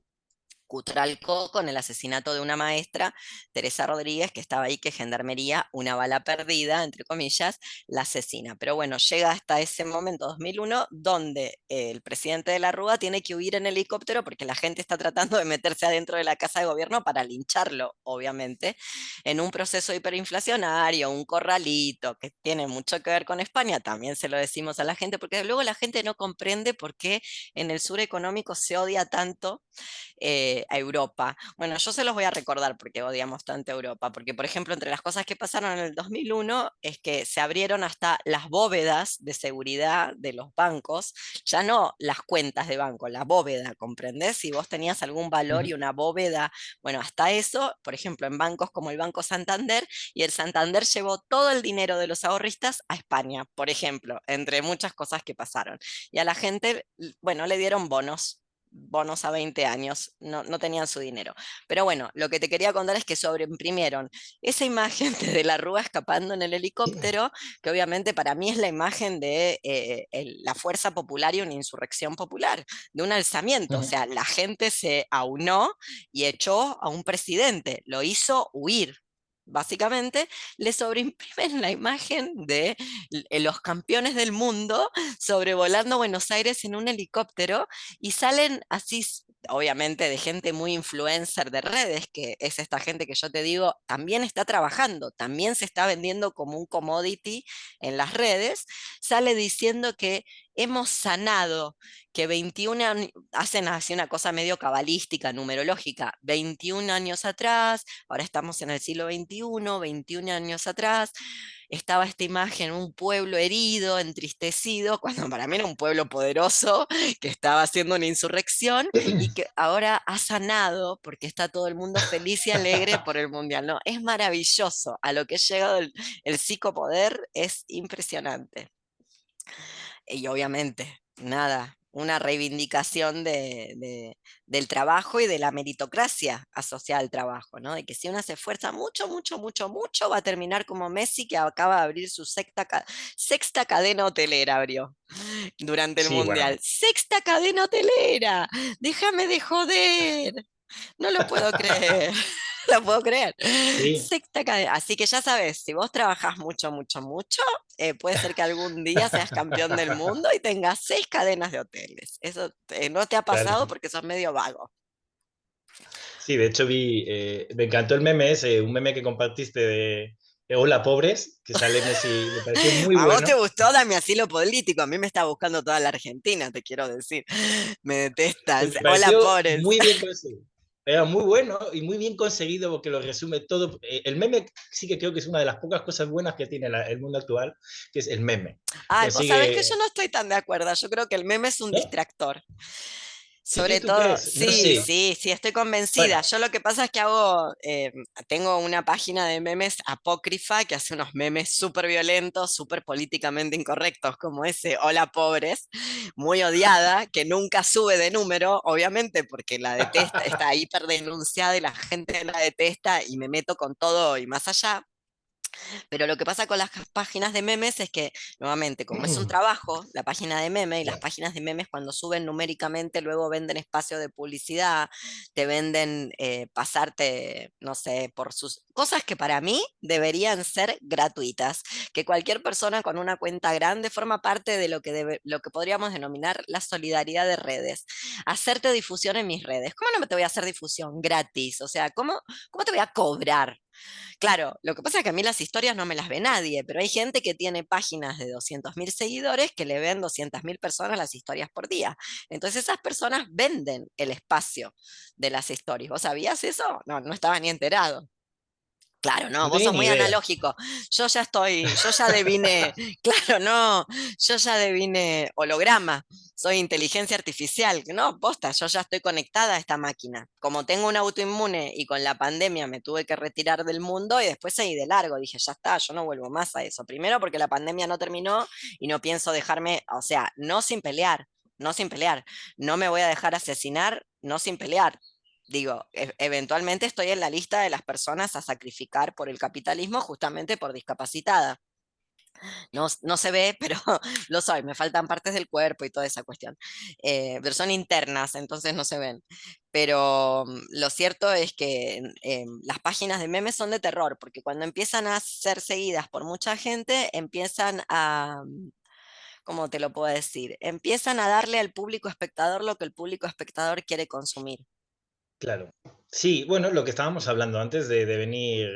Cutralcó con el asesinato de una maestra, Teresa Rodríguez, que estaba ahí, que Gendarmería, una bala perdida, entre comillas, la asesina. Pero bueno, llega hasta ese momento, 2001, donde el presidente de la Rúa tiene que huir en helicóptero porque la gente está tratando de meterse adentro de la casa de gobierno para lincharlo, obviamente, en un proceso hiperinflacionario, un corralito, que tiene mucho que ver con España, también se lo decimos a la gente, porque luego la gente no comprende por qué en el sur económico se odia tanto a Europa. Bueno, yo se los voy a recordar porque odiamos tanto a Europa, porque por ejemplo, entre las cosas que pasaron en el 2001 es que se abrieron hasta las bóvedas de seguridad de los bancos, ya no las cuentas de banco, la bóveda, ¿comprendés? Si vos tenías algún valor y una bóveda, bueno, hasta eso, por ejemplo, en bancos como el Banco Santander, y el Santander llevó todo el dinero de los ahorristas a España, por ejemplo, entre muchas cosas que pasaron. Y a la gente, bueno, le dieron bonos a 20 años, no tenían su dinero. Pero bueno, lo que te quería contar es que sobreimprimieron esa imagen de la Rúa escapando en el helicóptero, que obviamente para mí es la imagen de la fuerza popular y una insurrección popular, de un alzamiento. O sea, la gente se aunó y echó a un presidente, lo hizo huir. básicamente, le sobreimprimen la imagen de los campeones del mundo sobrevolando Buenos Aires en un helicóptero y salen así, obviamente, de gente muy influencer de redes, que es esta gente que yo te digo, también está trabajando, también se está vendiendo como un commodity en las redes, sale diciendo que hemos sanado, que 21 años, hacen así una cosa medio cabalística, numerológica, 21 años atrás, ahora estamos en el siglo XXI, 21 años atrás, estaba esta imagen, un pueblo herido, entristecido, cuando para mí era un pueblo poderoso que estaba haciendo una insurrección y que ahora ha sanado porque está todo el mundo feliz y alegre por el mundial. No, es maravilloso. A lo que ha llegado el psicopoder es impresionante. Y obviamente, nada, una reivindicación del trabajo y de la meritocracia asociada al trabajo, ¿no? De que si uno se esfuerza mucho, mucho, mucho, mucho, va a terminar como Messi, que acaba de abrir su sexta cadena hotelera, abrió durante el Sí, bueno, Mundial. ¡Sexta cadena hotelera! ¡Déjame de joder! No lo puedo creer. Lo puedo creer. sí. Sexta cadena. Así que ya sabes, si vos trabajás mucho, mucho, mucho, puede ser que algún día seas campeón del mundo y tengas 6 cadenas de hoteles. Eso no te ha pasado Claro. porque sos medio vago. Sí, de hecho me encantó el meme ese, un meme que compartiste de Hola pobres, que sale Messi, me pareció muy A vos te bueno. gustó Dame asilo político, a mí me está buscando toda la Argentina, te quiero decir. Me detestan. Pues me Hola, pareció pobres. muy bien conseguido. Era muy bueno y muy bien conseguido porque lo resume todo. El meme sí que creo que es una de las pocas cosas buenas que tiene el mundo actual, que es el meme. Ay, vos sabés que yo Consigue... no estoy tan de acuerdo. Yo creo que el meme es un ¿No? distractor. Sí, Sobre ¿tú todo, crees? No sí, sé. sí, sí, estoy convencida. Bueno, Yo lo que pasa es que tengo una página de memes apócrifa que hace unos memes súper violentos, súper políticamente incorrectos, como ese Hola pobres, muy odiada, que nunca sube de número, obviamente, porque la detesta, está hiper denunciada y la gente la detesta y me meto con todo y más allá. Pero lo que pasa con las páginas de memes es que, nuevamente, como es un trabajo, la página de memes y las ya, páginas de memes cuando suben numéricamente luego venden espacio de publicidad, te venden pasarte, no sé, por sus cosas que para mí deberían ser gratuitas, que cualquier persona con una cuenta grande forma parte de lo que podríamos denominar la solidaridad de redes. Hacerte difusión en mis redes. ¿Cómo no me te voy a hacer difusión gratis? O sea, ¿cómo te voy a cobrar? Claro, lo que pasa es que a mí las historias no me las ve nadie, pero hay gente que tiene páginas de 200.000 seguidores que le ven 200.000 personas las historias por día. Entonces esas personas venden el espacio de las historias. ¿Vos sabías eso? No, no estaba ni enterado. Claro, no, no vos tenía sos ni muy idea. analógico. Yo ya adiviné, claro, no, yo ya adiviné holograma, soy inteligencia artificial. No, posta, yo ya estoy conectada a esta máquina. Como tengo un autoinmune y con la pandemia me tuve que retirar del mundo y después seguí de largo, dije, ya está, yo no vuelvo más a eso. Primero porque la pandemia no terminó y no pienso dejarme, o sea, no sin pelear, no sin pelear. No me voy a dejar asesinar, no sin pelear. Digo, eventualmente estoy en la lista de las personas a sacrificar por el capitalismo justamente por discapacitada. No, no se ve, pero lo soy, me faltan partes del cuerpo y toda esa cuestión. Pero son internas, entonces no se ven. Pero lo cierto es que las páginas de memes son de terror, porque cuando empiezan a ser seguidas por mucha gente, empiezan a, ¿cómo te lo puedo decir? Empiezan a darle al público espectador lo que el público espectador quiere consumir. Claro. Sí, bueno, lo que estábamos hablando antes de venir,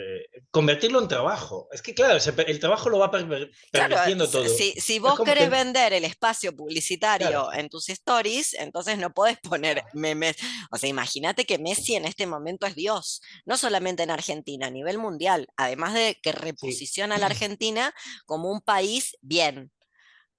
convertirlo en trabajo. Es que, claro, el trabajo lo va Claro, pervirtiendo todo. si Es vos como querés que, vender el espacio claro, publicitario en tus stories, entonces no podés poner memes. O sea, imagínate que Messi en este momento es Dios, no solamente en Argentina, a nivel mundial, además de que sí, reposiciona a la Argentina como un país bien.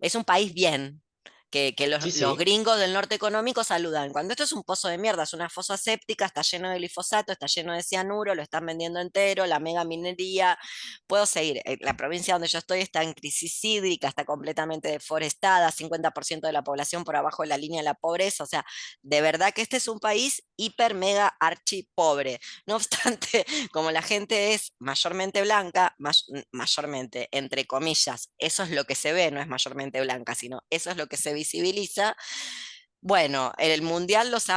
Es un país bien. Que sí, los sí. gringos del norte económico saludan. Cuando esto es un pozo de mierda, es una fosa séptica, está lleno de glifosato, está lleno de cianuro, lo están vendiendo entero, la mega minería. Puedo seguir. La provincia donde yo estoy está en crisis hídrica, está completamente deforestada, 50% de la población por abajo de la línea de la pobreza. O sea, de verdad que este es un país hiper, mega, archi pobre. No obstante, como la gente es mayormente blanca, mayormente, entre comillas, eso es lo que se ve, no es mayormente blanca, sino eso es lo que se visibiliza. Bueno, el Mundial los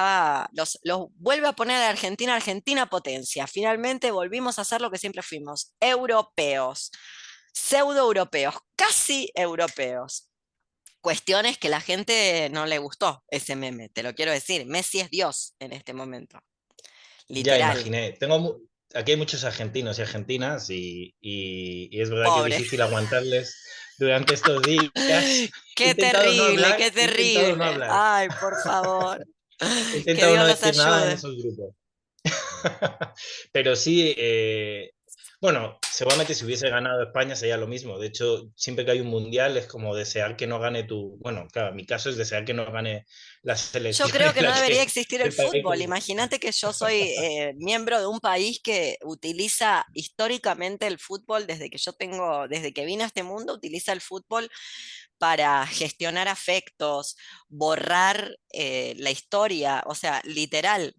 vuelve a poner a Argentina, Argentina potencia. Finalmente volvimos a ser lo que siempre fuimos, europeos, pseudo europeos, casi europeos. Cuestiones que la gente no le gustó ese meme, te lo quiero decir. Messi es Dios en este momento, Ya literal. imaginé. Aquí hay muchos argentinos y argentinas y es verdad que es Pobre. difícil aguantarles durante estos días. Qué qué He intentado no terrible. hablar, Ay, por favor. he Que intentado Dios no los decir nada en ayude. esos grupos. Pero sí, bueno, seguramente si hubiese ganado España sería lo mismo. De hecho, siempre que hay un mundial es como desear que no gane tu. Bueno, claro, mi caso es desear que no gane la Yo selección creo en que no la debería que existir el el país fútbol. con- Imagínate que yo soy miembro de un país que utiliza históricamente el fútbol desde que vine a este mundo, utiliza el fútbol para gestionar afectos, borrar la historia. O sea, literal,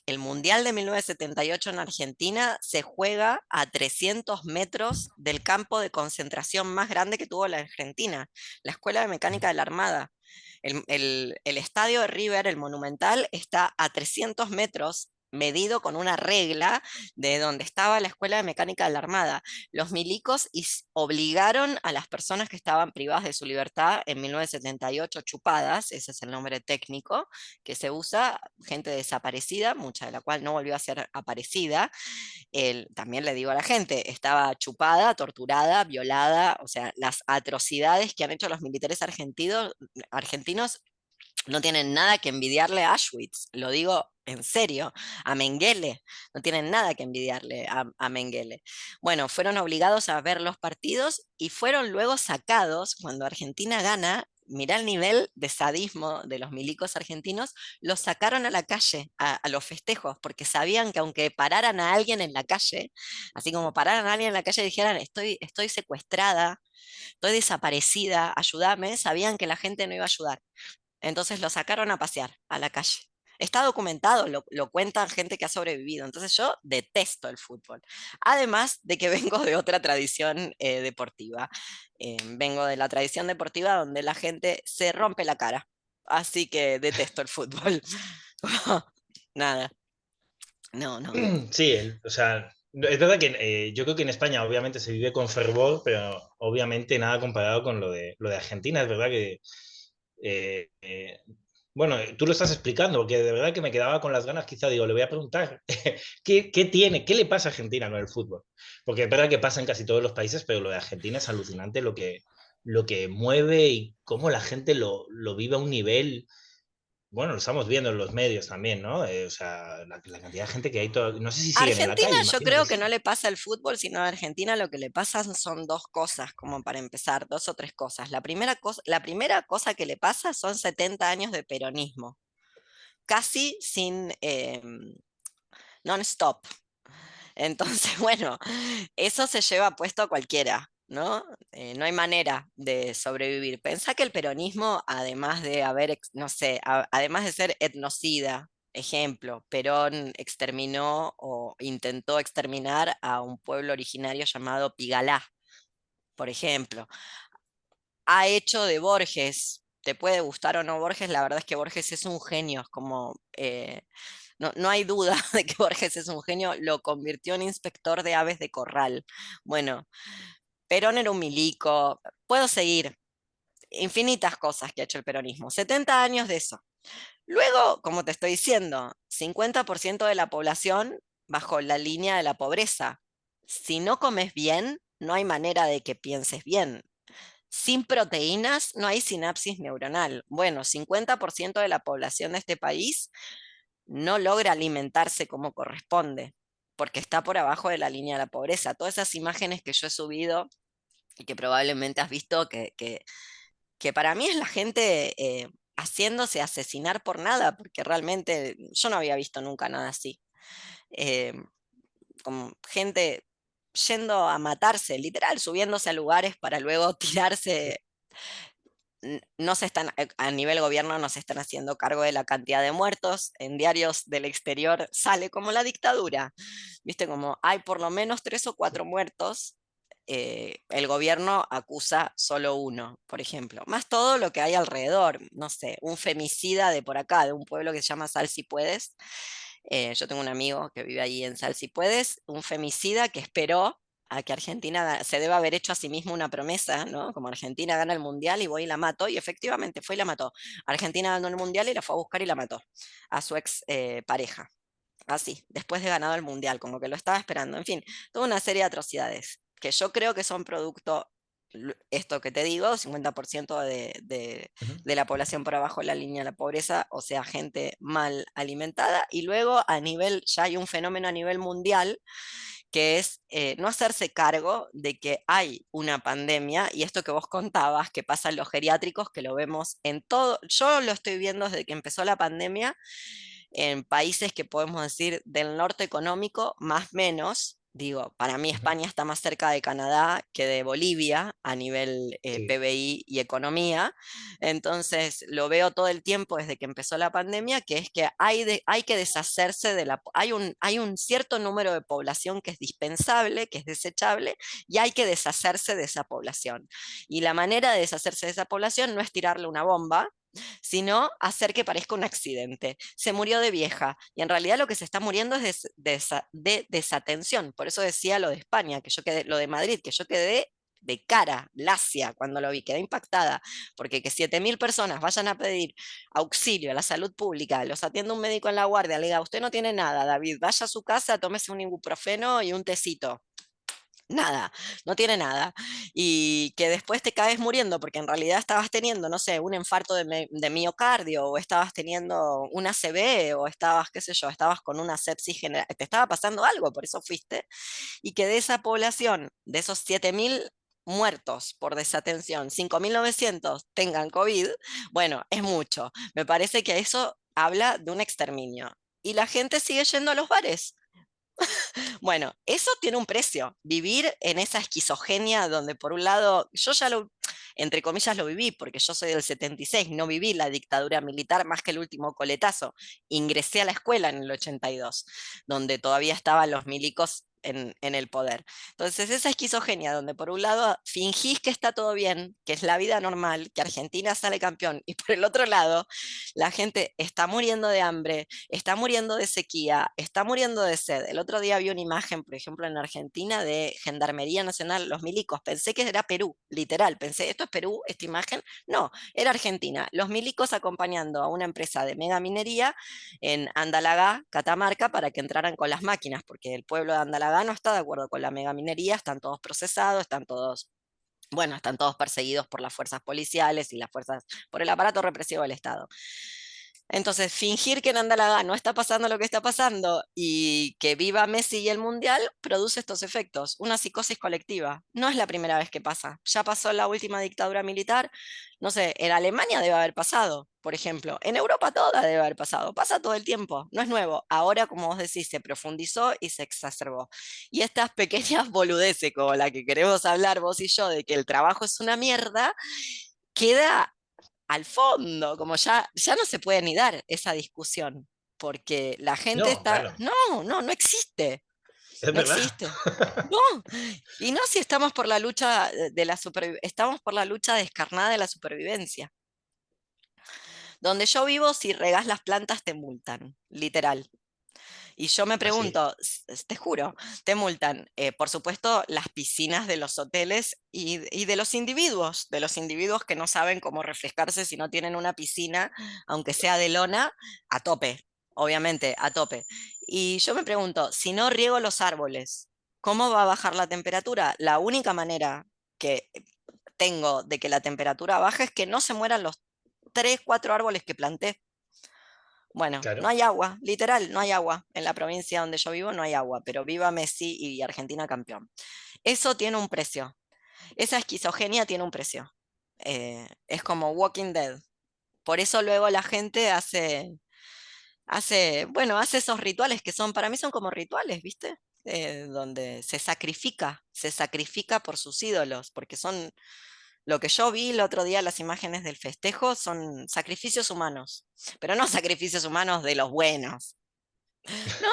el Mundial de 1978 en Argentina se juega a 300 metros del campo de concentración más grande que tuvo la Argentina, la Escuela de Mecánica de la Armada. El estadio de River, el Monumental, está a 300 metros medido con una regla de donde estaba la Escuela de Mecánica de la Armada. Los milicos obligaron a las personas que estaban privadas de su libertad en 1978 chupadas, ese es el nombre técnico que se usa, gente desaparecida, mucha de la cual no volvió a ser aparecida. También le digo a la gente, estaba chupada, torturada, violada, o sea, las atrocidades que han hecho los militares argentinos no tienen nada que envidiarle a Auschwitz, lo digo en serio, a Mengele, no tienen nada que envidiarle a Mengele. Bueno, fueron obligados a ver los partidos y fueron luego sacados cuando Argentina gana. Mirá el nivel de sadismo de los milicos argentinos, los sacaron a la calle, a los festejos, porque sabían que aunque pararan a alguien en la calle, así como pararan a alguien en la calle y dijeran, estoy secuestrada, estoy desaparecida, ayúdame, sabían que la gente no iba a ayudar. Entonces lo sacaron a pasear a la calle. Está documentado, lo cuentan gente que ha sobrevivido. Entonces yo detesto el fútbol. Además de que vengo de otra tradición deportiva. Vengo de la tradición deportiva donde la gente se rompe la cara. Así que detesto el fútbol. Nada, no, no. Sí, o sea, es verdad que yo creo que en España obviamente se vive con fervor, pero obviamente nada comparado con lo de Argentina. Es verdad que, eh, eh, bueno, tú lo estás explicando, porque de verdad que me quedaba con las ganas, quizá digo, le voy a preguntar, ¿qué tiene, qué le pasa a Argentina con el fútbol? Porque es verdad que pasa en casi todos los países, pero lo de Argentina es alucinante lo que mueve y cómo la gente lo vive a un nivel. Bueno, lo estamos viendo en los medios también, ¿no? O sea, la cantidad de gente que hay, no sé si siguen en la Argentina calle, yo imagino que creo que sí. no le pasa al fútbol, sino a Argentina lo que le pasa son dos cosas, como para empezar, dos o tres cosas. La primera cosa que le pasa son 70 años de peronismo, casi sin non-stop. Entonces, bueno, eso se lleva puesto a cualquiera, ¿no? No hay manera de sobrevivir. Pensá que el peronismo, además de haber, no sé, además de ser etnocida, ejemplo, Perón exterminó o intentó exterminar a un pueblo originario llamado Pigalá, por ejemplo. Ha hecho de Borges, te puede gustar o no Borges, la verdad es que Borges es un genio, es como no hay duda de que Borges es un genio, lo convirtió en inspector de aves de corral. Bueno, Perón era un milico, puedo seguir, infinitas cosas que ha hecho el peronismo, 70 años de eso. Luego, como te estoy diciendo, 50% de la población bajo la línea de la pobreza. Si no comes bien, no hay manera de que pienses bien. Sin proteínas no hay sinapsis neuronal. Bueno, 50% de la población de este país no logra alimentarse como corresponde, porque está por abajo de la línea de la pobreza. Todas esas imágenes que yo he subido y que probablemente has visto, que para mí es la gente haciéndose asesinar por nada, porque realmente yo no había visto nunca nada así. Eh, como gente yendo a matarse, literal, subiéndose a lugares para luego tirarse. No se están, a nivel gobierno no se están haciendo cargo de la cantidad de muertos. En diarios del exterior sale como la dictadura. Viste, como hay por lo menos 3 o 4 muertos el gobierno acusa solo uno, por ejemplo, más todo lo que hay alrededor, no sé, un femicida de por acá, de un pueblo que se llama Sal Si Puedes. Yo tengo un amigo que vive ahí en Sal Si Puedes, un femicida que esperó a que Argentina se debe haber hecho a sí mismo una promesa, ¿no? Como Argentina gana el mundial y voy y la mato, y efectivamente fue y la mató. Argentina ganó el mundial y la fue a buscar y la mató a su ex pareja. Así, después de ganado el mundial, como que lo estaba esperando. En fin, toda una serie de atrocidades que yo creo que son producto, esto que te digo, 50% Ujú. de la población por abajo de la línea de la pobreza, o sea, gente mal alimentada. Y luego a nivel, ya hay un fenómeno a nivel mundial que es no hacerse cargo de que hay una pandemia y esto que vos contabas, que pasa en los geriátricos, que lo vemos en todo, yo lo estoy viendo desde que empezó la pandemia en países que podemos decir del norte económico, más menos. Digo, para mí Ujú. España está más cerca de Canadá que de Bolivia a nivel Sí, PBI y economía. Entonces, lo veo todo el tiempo desde que empezó la pandemia, que es que hay que deshacerse de la... hay un cierto número de población que es dispensable, que es desechable, y hay que deshacerse de esa población. Y la manera de deshacerse de esa población no es tirarle una bomba, sino hacer que parezca un accidente. Se murió de vieja y en realidad lo que se está muriendo es de desatención. Por eso decía lo de España, que yo quedé, lo de Madrid, que yo quedé de cara, lacia, cuando lo vi, quedé impactada, porque que 7.000 personas vayan a pedir auxilio a la salud pública, los atiende un médico en la guardia, le diga, usted no tiene nada, David, vaya a su casa, tómese un ibuprofeno y un tecito. Nada, no tiene nada. Y que después te caes muriendo porque en realidad estabas teniendo, no sé, un infarto de miocardio o estabas teniendo una ACV o estabas, qué sé yo, estabas con una sepsis general, te estaba pasando algo, por eso fuiste. Y que de esa población, de esos 7.000 muertos por desatención, 5.900 tengan COVID, bueno, es mucho. Me parece que eso habla de un exterminio. Y la gente sigue yendo a los bares. Bueno, eso tiene un precio. Vivir en esa esquizogenia donde por un lado, yo ya lo, entre comillas, lo viví, porque yo soy del 76, no viví la dictadura militar más que el último coletazo. Ingresé a la escuela en el 82, donde todavía estaban los milicos en el poder. Entonces, esa esquizogenia donde por un lado fingís que está todo bien, que es la vida normal, que Argentina sale campeón, y por el otro lado, la gente está muriendo de hambre, está muriendo de sequía, está muriendo de sed. El otro día vi una imagen, por ejemplo, en Argentina de Gendarmería Nacional, los milicos. Pensé que era Perú, literal. Pensé, ¿esto es Perú, esta imagen? No, era Argentina. Los milicos acompañando a una empresa de mega minería en Andalagá, Catamarca, para que entraran con las máquinas, porque el pueblo de Andalagá no está de acuerdo con la mega minería, están todos procesados, están todos, bueno, están todos perseguidos por las fuerzas policiales y las fuerzas, por el aparato represivo del Estado. Entonces, fingir que en Andalagá no está pasando lo que está pasando y que viva Messi y el Mundial produce estos efectos, una psicosis colectiva. No es la primera vez que pasa. Ya pasó en la última dictadura militar, no sé, en Alemania debe haber pasado, por ejemplo. En Europa toda debe haber pasado. Pasa todo el tiempo, no es nuevo. Ahora, como vos decís, se profundizó y se exacerbó. Y estas pequeñas boludeces como la que queremos hablar vos y yo, de que el trabajo es una mierda, queda al fondo, como ya no se puede ni dar esa discusión, porque la gente no, está, claro, no existe, es no verdad. existe. No, y no si estamos por la lucha de la estamos por la lucha descarnada de la supervivencia. Donde yo vivo, si regas las plantas te multan, literal. Y yo me Así. pregunto, te juro, te multan, por supuesto, las piscinas de los hoteles y de los individuos que no saben cómo refrescarse si no tienen una piscina, aunque sea de lona, a tope, obviamente, a tope. Y yo me pregunto, si no riego los árboles, ¿cómo va a bajar la temperatura? La única manera que tengo de que la temperatura baje es que no se mueran los 3, 4 árboles que planté. Bueno, no Claro. hay agua, literal, no hay agua. En la provincia donde yo vivo no hay agua, pero viva Messi y Argentina campeón. Eso tiene un precio. Esa esquizofrenia tiene un precio. Es como Walking Dead. Por eso luego la gente bueno, hace esos rituales que son, para mí son como rituales, ¿viste? Donde se sacrifica por sus ídolos, porque son, lo que yo vi el otro día, las imágenes del festejo, son sacrificios humanos, pero no sacrificios humanos de los buenos. No,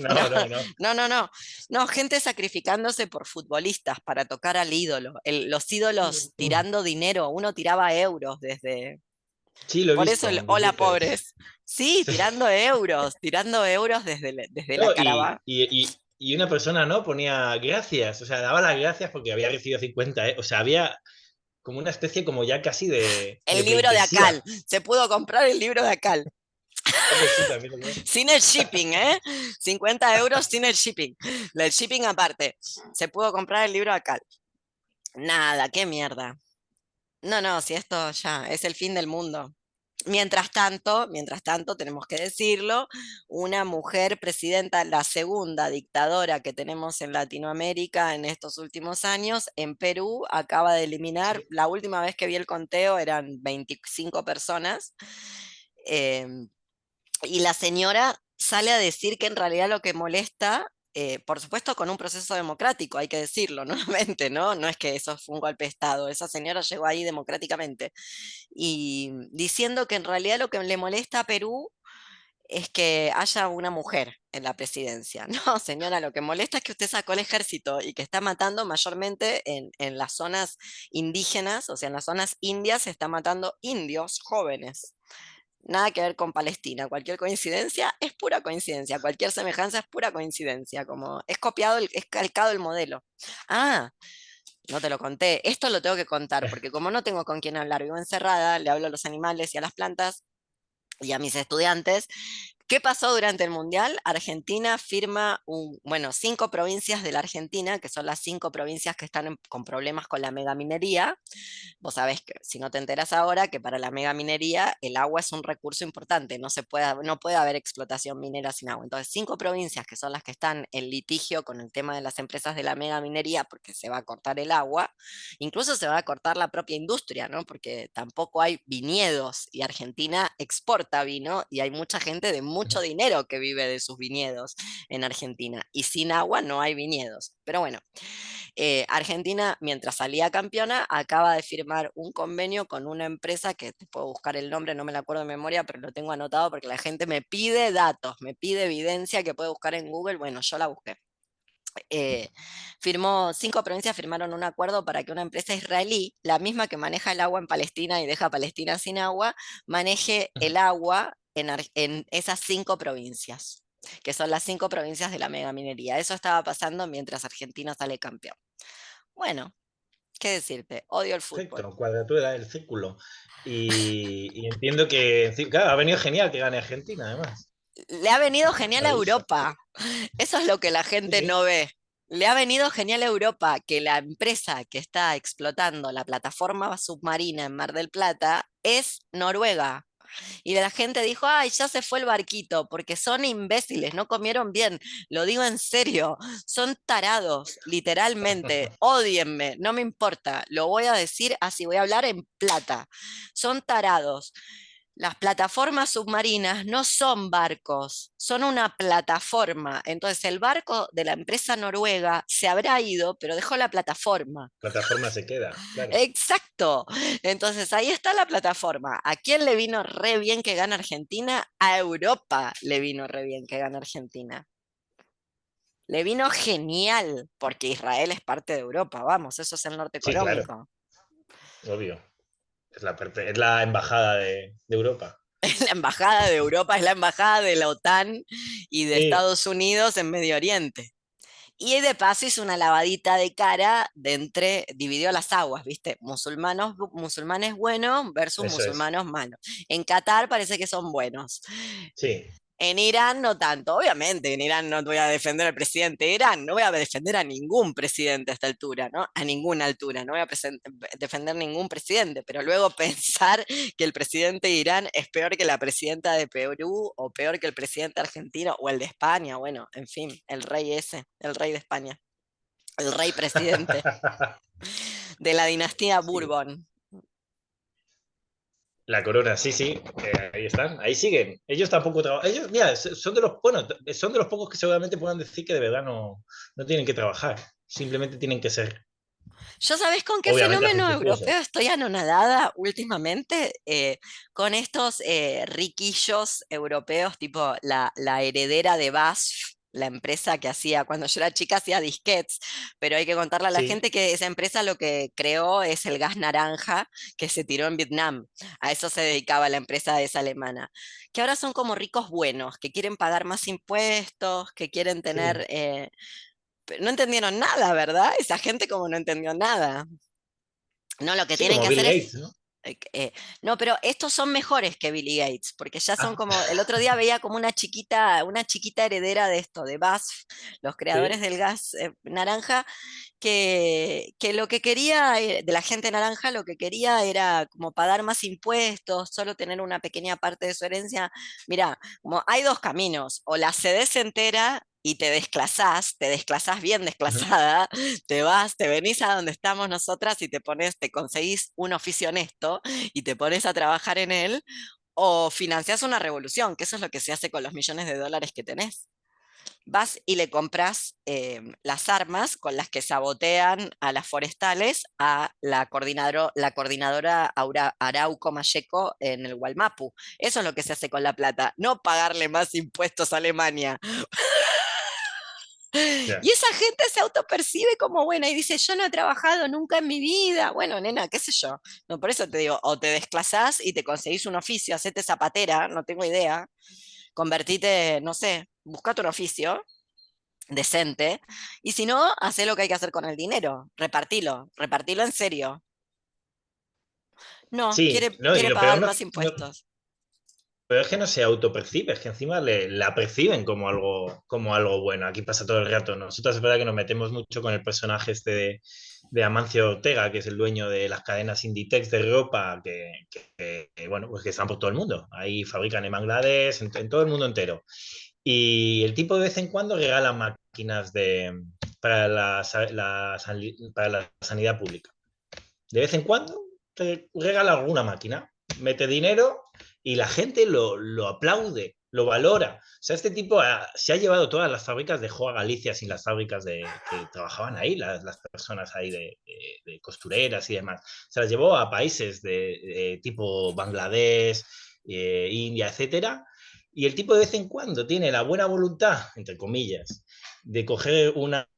No, no, no. no, no, no, no, gente sacrificándose por futbolistas para tocar al ídolo, los ídolos tirando dinero, uno tiraba euros desde, Sí, lo he por eso visto el en hola billetes. pobres, sí, Sí. tirando euros desde la No, caravana. y una persona, ¿no? Ponía gracias, o sea, daba las gracias porque había recibido 50, o sea, había como una especie como ya casi de El libro de pleitesía. Acal, se pudo comprar el libro de Acal, Pues sí, también lo veo. sin el shipping, ¿eh? 50 euros sin el shipping, el shipping aparte, se pudo comprar el libro de Acal. Nada, qué mierda. No, no, si esto ya es el fin del mundo. Mientras tanto, tenemos que decirlo, una mujer presidenta, la segunda dictadora que tenemos en Latinoamérica en estos últimos años, en Perú acaba de eliminar, Sí. la última vez que vi el conteo eran 25 personas, em, y la señora sale a decir que en realidad lo que molesta, por supuesto con un proceso democrático, hay que decirlo nuevamente, ¿no? No es que eso fue un golpe de Estado, esa señora llegó ahí democráticamente. Y diciendo que en realidad lo que le molesta a Perú es que haya una mujer en la presidencia. No, señora, lo que molesta es que usted sacó el ejército y que está matando mayormente en las zonas indígenas, o sea, en las zonas indias se está matando indios jóvenes. Nada que ver con Palestina. Cualquier coincidencia es pura coincidencia. Cualquier semejanza es pura coincidencia. Como es copiado, es calcado el modelo. Ah, no te lo conté. Esto lo tengo que contar porque como no tengo con quién hablar, vivo encerrada, le hablo a los animales y a las plantas y a mis estudiantes. ¿Qué pasó durante el Mundial? Argentina firma bueno, 5 provincias de la Argentina, que son las 5 provincias que están con problemas con la megaminería. Vos sabés que, si no te enteras ahora, que para la megaminería el agua es un recurso importante, no puede haber explotación minera sin agua. Entonces, 5 provincias que son las que están en litigio con el tema de las empresas de la megaminería, porque se va a cortar el agua, incluso se va a cortar la propia industria, ¿no? Porque tampoco hay viñedos y Argentina exporta vino y hay mucha gente de mucho dinero que vive de sus viñedos en Argentina. Y sin agua no hay viñedos. Pero bueno, Argentina, mientras salía campeona, acaba de firmar un convenio con una empresa que te puedo buscar el nombre, no me la acuerdo de memoria, pero lo tengo anotado porque la gente me pide datos, me pide evidencia que puede buscar en Google. Bueno, yo la busqué. eh, 5 provincias firmaron un acuerdo para que una empresa israelí, la misma que maneja el agua en Palestina y deja a Palestina sin agua, maneje el agua en esas 5 provincias, que son las 5 provincias de la megaminería. Eso estaba pasando mientras Argentina sale campeón. Bueno, ¿qué decirte? Odio el fútbol. Perfecto, cuadratura del círculo. Y entiendo que, claro, ha venido genial que gane Argentina, además. Le ha venido genial a Maravilloso. Europa. Eso es lo que la Sí, gente sí. no ve. Le ha venido genial a Europa que la empresa que está explotando la plataforma submarina en Mar del Plata es Noruega. Y la gente dijo, ay, ya se fue el barquito, porque son imbéciles, no comieron bien. Lo digo en serio, son tarados, literalmente. Ódienme, no me importa. Lo voy a decir así, voy a hablar en plata. Son tarados. Las plataformas submarinas no son barcos, son una plataforma. Entonces el barco de la empresa noruega se habrá ido, pero dejó la plataforma. Plataforma se queda, claro. Exacto. Entonces ahí está la plataforma. ¿A quién le vino re bien que gane Argentina? A Europa le vino re bien que gane Argentina. Le vino genial, porque Israel es parte de Europa, vamos, eso es el norte Sí, claro, económico. obvio. Es la embajada de Europa. Es la embajada de Europa, es la embajada de la OTAN y de Sí, Estados Unidos en Medio Oriente. Y de paso hizo una lavadita de cara dividió las aguas, ¿viste? Musulmanes buenos versus eso es. musulmanes malos. En Qatar parece que son buenos. Sí. En Irán no tanto, obviamente, en Irán no voy a defender al presidente de Irán, no voy a defender a ningún presidente a esta altura, ¿no? A ninguna altura, no voy a defender ningún presidente, pero luego pensar que el presidente de Irán es peor que la presidenta de Perú o peor que el presidente argentino o el de España, bueno, en fin, el rey ese, el rey de España, el rey presidente de la dinastía Sí. Bourbon. La corona, sí, sí, ahí están, ahí siguen. Ellos tampoco trabajan. Ellos, mira, son de los, bueno, son de los pocos que seguramente puedan decir que de verdad no tienen que trabajar, simplemente tienen que ser. Yo, ¿sabés con qué Obviamente fenómeno hacen sus europeo cosas. estoy anonadada últimamente? Con estos riquillos europeos, tipo la heredera de BASF, la empresa que hacía, cuando yo era chica hacía disquetes, pero hay que contarle a la Sí, gente que esa empresa lo que creó es el gas naranja que se tiró en Vietnam. A eso se dedicaba la empresa esa alemana. Que ahora son como ricos buenos, que quieren pagar más impuestos, que quieren tener... sí. pero no entendieron nada, ¿verdad? Esa gente como no entendió nada. No, lo que Sí, tienen como que Bill hacer es... Gates, ¿no? no, pero estos son mejores que Billy Gates, porque ya son Ah, como, el otro día veía como una chiquita heredera de esto, de BASF, los creadores sí. del gas naranja, que lo que quería, de la gente naranja, lo que quería era como pagar más impuestos, solo tener una pequeña parte de su herencia. Mira, como hay dos caminos, o la cedes entera y te desclasás bien Ujú. desclasada, te vas, te venís a donde estamos nosotras y te pones, te conseguís un oficio honesto y te pones a trabajar en él, o financiás una revolución, que eso es lo que se hace con los millones de dólares que tenés. Vas y le compras las armas con las que sabotean a las forestales a la coordinadora Arauco Mayeco en el Gualmapu. Eso es lo que se hace con la plata, no pagarle más impuestos a Alemania. Ya. Y esa gente se autopercibe como buena y dice, yo no he trabajado nunca en mi vida. Bueno, nena, qué sé yo. No, por eso te digo, o te desclasás y te conseguís un oficio, hacete zapatera, no tengo idea, convertite, no sé, buscate un oficio decente, y si no, hacé lo que hay que hacer con el dinero, repartilo en serio. No, Sí, quiere, no, y quiere lo peor pagar no, más impuestos. pero es que no se autopercibe, es que encima la perciben como algo bueno. Aquí pasa todo el rato. Nosotros es verdad que nos metemos mucho con el personaje este de Amancio Ortega, que es el dueño de las cadenas Inditex de ropa, bueno, pues que están por todo el mundo. Ahí fabrican en Bangladesh, en todo el mundo entero. Y el tipo de vez en cuando regala máquinas para para la sanidad pública. De vez en cuando te regala alguna máquina, mete dinero y la gente lo aplaude, lo valora. O sea, este tipo se ha llevado todas las fábricas, dejó a Galicia sin las fábricas que trabajaban ahí, las personas ahí de costureras y demás. Se las llevó a países de tipo Bangladesh, India, etcétera. Y el tipo de vez en cuando tiene la buena voluntad, entre comillas, de coger una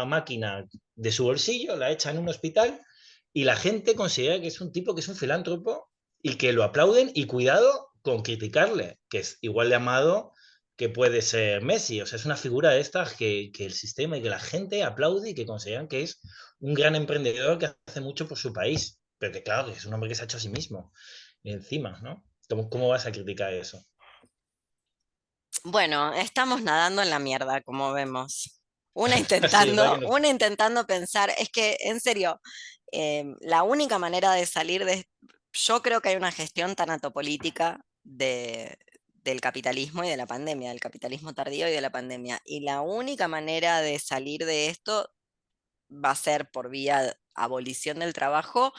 máquina de su bolsillo, la echa en un hospital y la gente considera que es un tipo que es un filántropo y que lo aplauden y cuidado con criticarle, que es igual de amado que puede ser Messi. O sea, es una figura de estas que el sistema y que la gente aplaude y que consideran que es un gran emprendedor que hace mucho por su país. Pero que claro, que es un hombre que se ha hecho a sí mismo. Y encima, ¿no? ¿Cómo vas a criticar eso? Bueno, estamos nadando en la mierda, como vemos. Sí, es verdad que no. Una intentando pensar, es que en serio, la única manera de salir de... Yo creo que hay una gestión tanatopolítica del capitalismo y de la pandemia, del capitalismo tardío y de la pandemia. Y la única manera de salir de esto va a ser por vía abolición del trabajo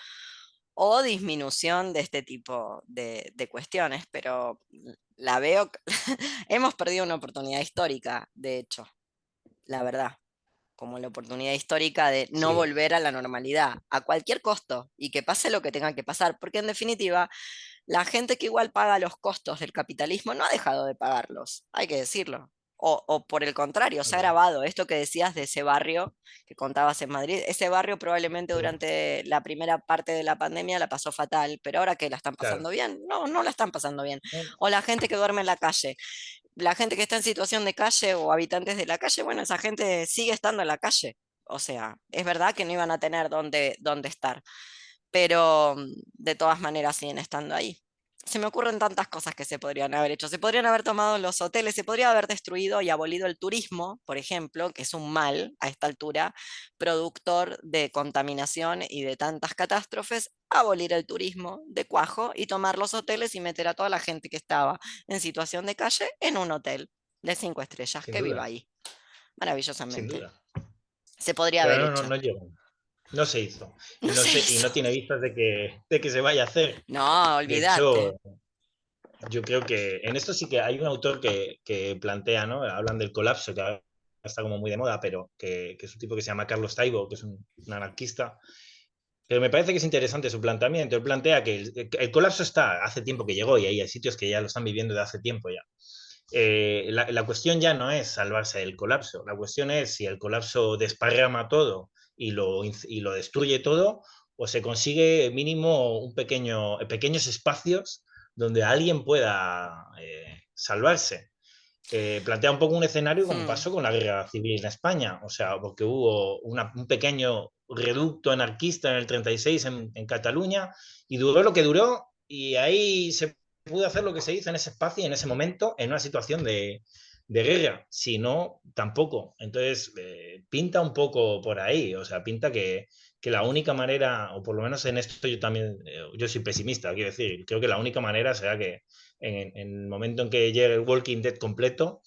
o disminución de este tipo de cuestiones, pero la veo, hemos perdido una oportunidad histórica, de hecho, la verdad, como la oportunidad histórica de no Sí, volver a la normalidad a cualquier costo y que pase lo que tenga que pasar, porque en definitiva, la gente que igual paga los costos del capitalismo no ha dejado de pagarlos, hay que decirlo. O por el contrario, se ha agravado esto que decías de ese barrio que contabas en Madrid. Ese barrio probablemente sí, durante la primera parte de la pandemia la pasó fatal, pero ahora que la están claro. pasando bien, no, no la están pasando bien. No, O la gente que duerme en la calle. La gente que está en situación de calle o habitantes de la calle, bueno, esa gente sigue estando en la calle. O sea, es verdad que no iban a tener dónde estar, pero de todas maneras siguen estando ahí. Se me ocurren tantas cosas que se podrían haber hecho. Se podrían haber tomado los hoteles, se podría haber destruido y abolido el turismo, por ejemplo, que es un mal a esta altura, productor de contaminación y de tantas catástrofes, abolir el turismo de cuajo y tomar los hoteles y meter a toda la gente que estaba en situación de calle en un hotel de 5 estrellas, sin que viva duda, ahí, sin maravillosamente. duda. Se podría Pero haber no, no, hecho. no llegó. No se hizo. No se Y hizo. no tiene vistas de que se vaya a hacer. No, De olvídate. hecho, yo creo que en esto sí que hay un autor que plantea, ¿no? Hablan del colapso, que está como muy de moda, pero que es un tipo que se llama Carlos Taibo, que es un anarquista. Pero me parece que es interesante su planteamiento. Él plantea que el colapso está, hace tiempo que llegó y hay sitios que ya lo están viviendo de hace tiempo ya. La cuestión ya no es salvarse del colapso, la cuestión es si el colapso desparrama todo y lo destruye todo, o se consigue mínimo pequeños espacios donde alguien pueda salvarse. Plantea un poco un escenario como pasó con la guerra civil en España, o sea, porque hubo un pequeño reducto anarquista en el 36 en Cataluña y duró lo que duró y ahí se pudo hacer lo que se hizo en ese espacio y en ese momento en una situación de guerra, si no, tampoco. Entonces, pinta un poco por ahí, o sea, pinta que la única manera, o por lo menos en esto yo también, yo soy pesimista, quiero decir, creo que la única manera será que en el momento en que llegue el Walking Dead completo,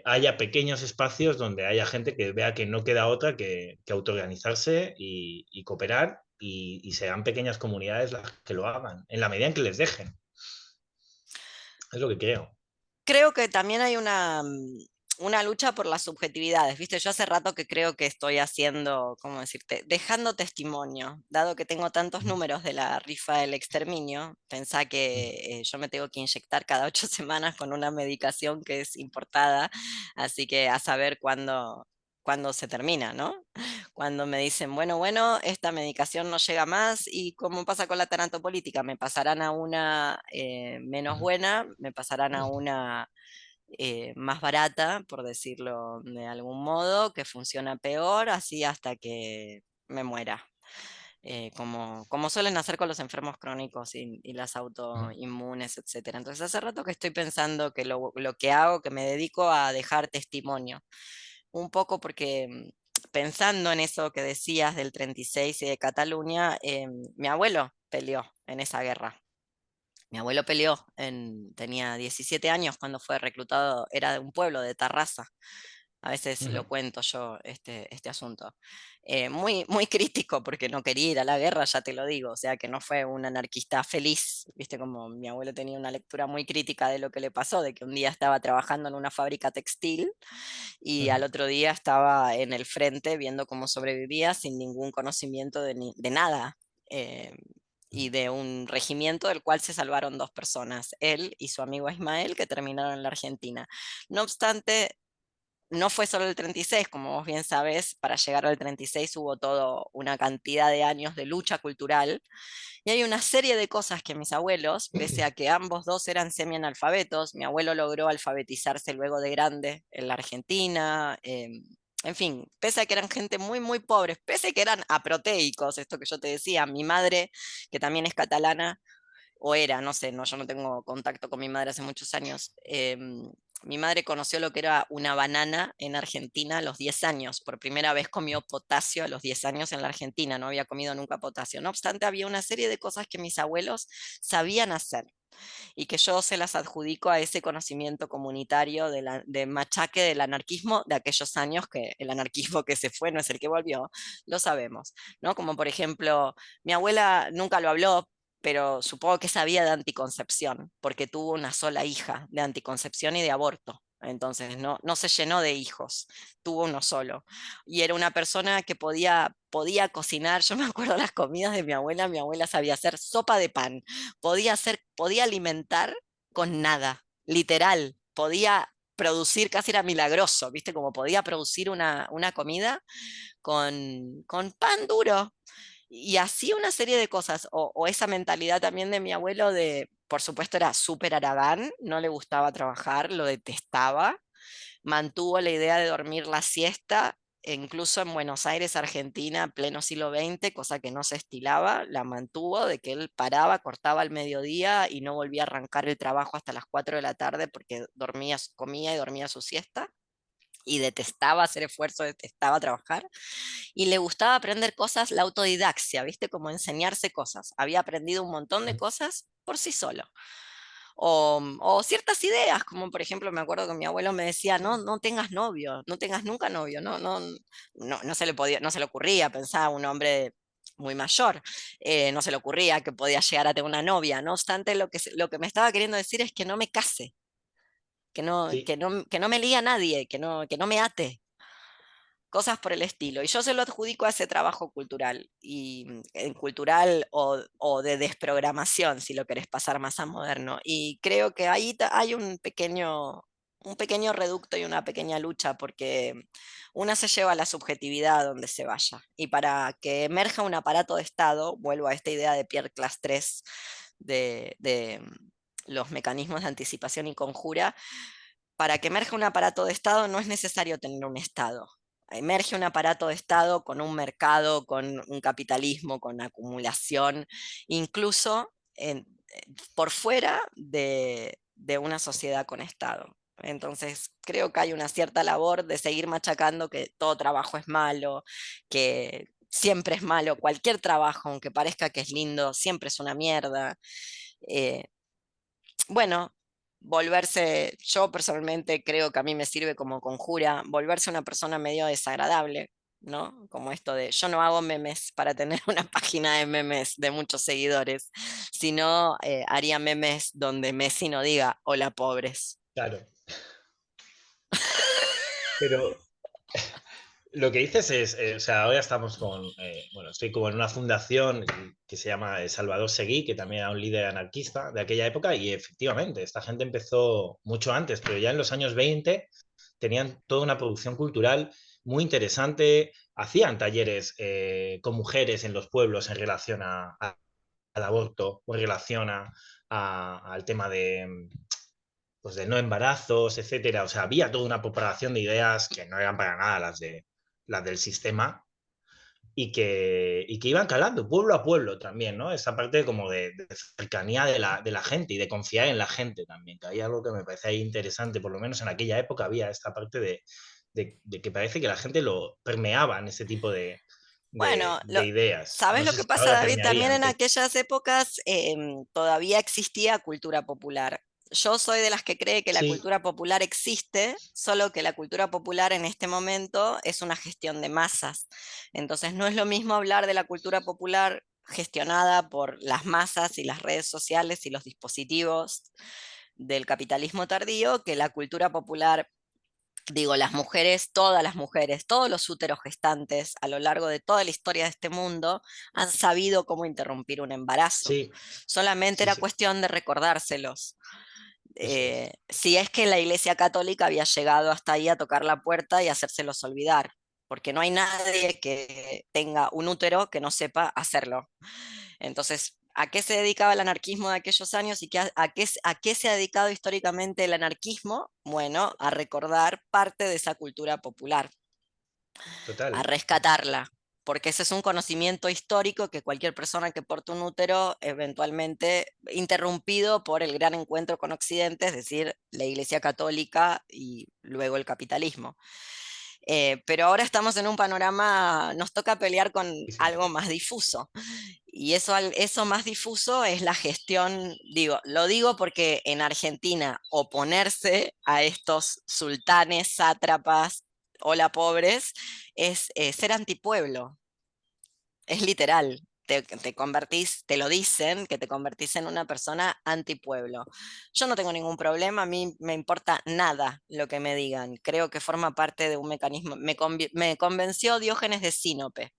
haya pequeños espacios donde haya gente que vea que no queda otra que autoorganizarse y cooperar y sean pequeñas comunidades las que lo hagan, en la medida en que les dejen. Es lo que creo. Creo que también hay una lucha por las subjetividades, ¿viste? Yo hace rato que creo que estoy haciendo, ¿cómo decirte? Dejando testimonio, dado que tengo tantos números de la rifa del exterminio, pensá que yo me tengo que inyectar cada 8 semanas con una medicación que es importada, así que a saber cuándo se termina, ¿no? Cuando me dicen, bueno, esta medicación no llega más, y como pasa con la tanatopolítica, me pasarán a una menos buena, me pasarán a una más barata, por decirlo de algún modo, que funciona peor, así hasta que me muera. Como suelen hacer con los enfermos crónicos y las autoinmunes, etc. Entonces hace rato que estoy pensando que lo que hago, que me dedico a dejar testimonio, un poco porque pensando en eso que decías del 36 y de Cataluña, mi abuelo peleó en esa guerra. Mi abuelo peleó, tenía 17 años cuando fue reclutado, era de un pueblo de Tarrasa. A veces lo cuento yo, este asunto. Muy crítico porque no quería ir a la guerra, ya te lo digo. O sea que no fue un anarquista feliz. Viste, como mi abuelo tenía una lectura muy crítica de lo que le pasó, de que un día estaba trabajando en una fábrica textil y al otro día estaba en el frente viendo cómo sobrevivía sin ningún conocimiento de nada. Y de un regimiento del cual se salvaron 2 personas, él y su amigo Ismael, que terminaron en la Argentina. No obstante, no fue solo el 36, como vos bien sabés, para llegar al 36 hubo toda una cantidad de años de lucha cultural, y hay una serie de cosas que mis abuelos, pese a que ambos dos eran semianalfabetos, mi abuelo logró alfabetizarse luego de grande en la Argentina, en fin, pese a que eran gente muy pobres, pese a que eran aproteicos, esto que yo te decía, mi madre, que también es catalana, o era, no sé, no, yo no tengo contacto con mi madre hace muchos años. Mi madre conoció lo que era una banana en Argentina a los 10 años. Por primera vez comió potasio a los 10 años en la Argentina, no había comido nunca potasio. No obstante, había una serie de cosas que mis abuelos sabían hacer y que yo se las adjudico a ese conocimiento comunitario de machaque del anarquismo de aquellos años, que el anarquismo que se fue no es el que volvió, lo sabemos, ¿no? Como por ejemplo, mi abuela nunca lo habló, pero supongo que sabía de anticoncepción, porque tuvo una sola hija, de anticoncepción y de aborto. Entonces no se llenó de hijos, tuvo uno solo. Y era una persona que podía cocinar. Yo me acuerdo las comidas de mi abuela sabía hacer sopa de pan, podía alimentar con nada, literal, podía producir, casi era milagroso, ¿viste? Como podía producir una comida con pan duro. Y así una serie de cosas, o esa mentalidad también de mi abuelo de, por supuesto, era súper haragán, no le gustaba trabajar, lo detestaba, mantuvo la idea de dormir la siesta, e incluso en Buenos Aires, Argentina, pleno siglo XX, cosa que no se estilaba, la mantuvo, de que él paraba, cortaba al mediodía y no volvía a arrancar el trabajo hasta las 4 de la tarde porque dormía, comía y dormía su siesta. Y detestaba hacer esfuerzo, detestaba trabajar. Y le gustaba aprender cosas, la autodidaxia, ¿viste? Como enseñarse cosas. Había aprendido un montón de cosas por sí solo. O ciertas ideas, como por ejemplo me acuerdo que mi abuelo me decía, no tengas novio, no tengas nunca novio, no se le podía, no se le ocurría, pensaba un hombre muy mayor, no se le ocurría que podía llegar a tener una novia. No obstante, lo que me estaba queriendo decir es que no me case, Sí, que no me ligue a nadie, que no me ate. Cosas por el estilo. Y yo se lo adjudico a ese trabajo cultural, y cultural o de desprogramación, si lo querés pasar más a moderno. Y creo que ahí hay un pequeño reducto y una pequeña lucha, porque una se lleva la subjetividad a donde se vaya. Y para que emerja un aparato de Estado, vuelvo a esta idea de Pierre Class 3 de los mecanismos de anticipación y conjura, para que emerja un aparato de Estado no es necesario tener un Estado. Emerge un aparato de Estado con un mercado, con un capitalismo, con acumulación, incluso por fuera de una sociedad con Estado. Entonces, creo que hay una cierta labor de seguir machacando que todo trabajo es malo, que siempre es malo, cualquier trabajo, aunque parezca que es lindo, siempre es una mierda. Eh, bueno, volverse, yo personalmente creo que a mí me sirve como conjura, volverse una persona medio desagradable, ¿no? Como esto de, yo no hago memes para tener una página de memes de muchos seguidores, sino haría memes donde Messi no diga, hola pobres. claro. Pero lo que dices es, o sea, ahora estamos con, bueno, estoy como en una fundación que se llama Salvador Seguí, que también era un líder anarquista de aquella época, y efectivamente, esta gente empezó mucho antes, pero ya en los años 20 tenían toda una producción cultural muy interesante, hacían talleres con mujeres en los pueblos en relación al aborto o en relación al tema de, pues de no embarazos, etcétera. O sea, había toda una propagación de ideas que no eran para nada las del sistema y que iban calando pueblo a pueblo también, ¿no? Esa parte como de cercanía de la gente y de confiar en la gente también, que hay algo que me parece ahí interesante, por lo menos en aquella época había esta parte de que parece que la gente lo permeaba en ese tipo Bueno, de ideas. ¿sabes No lo sé que si pasa, ahora David? También permearían. en aquellas épocas todavía existía cultura popular. Yo soy de las que cree que la Sí, cultura popular existe, solo que la cultura popular en este momento es una gestión de masas. Entonces no es lo mismo hablar de la cultura popular gestionada por las masas y las redes sociales y los dispositivos del capitalismo tardío que la cultura popular. Digo, las mujeres, todas las mujeres, todos los úteros gestantes a lo largo de toda la historia de este mundo han sabido cómo interrumpir un embarazo. sí, Solamente sí, era sí, cuestión de recordárselos. eso es. Si es que la Iglesia Católica había llegado hasta ahí a tocar la puerta y hacérselos olvidar, porque no hay nadie que tenga un útero que no sepa hacerlo. Entonces, ¿a qué se dedicaba el anarquismo de aquellos años y a qué se ha dedicado históricamente el anarquismo? Bueno, a recordar parte de esa cultura popular, a Total. rescatarla, porque ese es un conocimiento histórico que cualquier persona que porte un útero, eventualmente interrumpido por el gran encuentro con Occidente, es decir, la Iglesia Católica y luego el capitalismo. Pero ahora estamos en un panorama, nos toca pelear con algo más difuso. Y eso más difuso es la gestión, digo, lo digo porque en Argentina oponerse a estos sultanes, sátrapas, hola pobres, es ser antipueblo, es literal. Te convertís, te lo dicen, que te convertís en una persona antipueblo. Yo no tengo ningún problema, a mí me importa nada lo que me digan. Creo que forma parte de un mecanismo. Me convenció Diógenes de Sinope.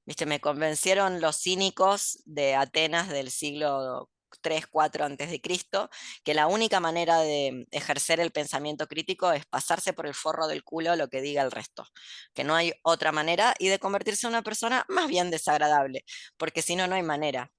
¿Viste? Me convencieron los cínicos de Atenas del siglo 3, 4 antes de Cristo, que la única manera de ejercer el pensamiento crítico es pasarse por el forro del culo lo que diga el resto, que no hay otra manera, y de convertirse en una persona más bien desagradable, porque si no, no hay manera.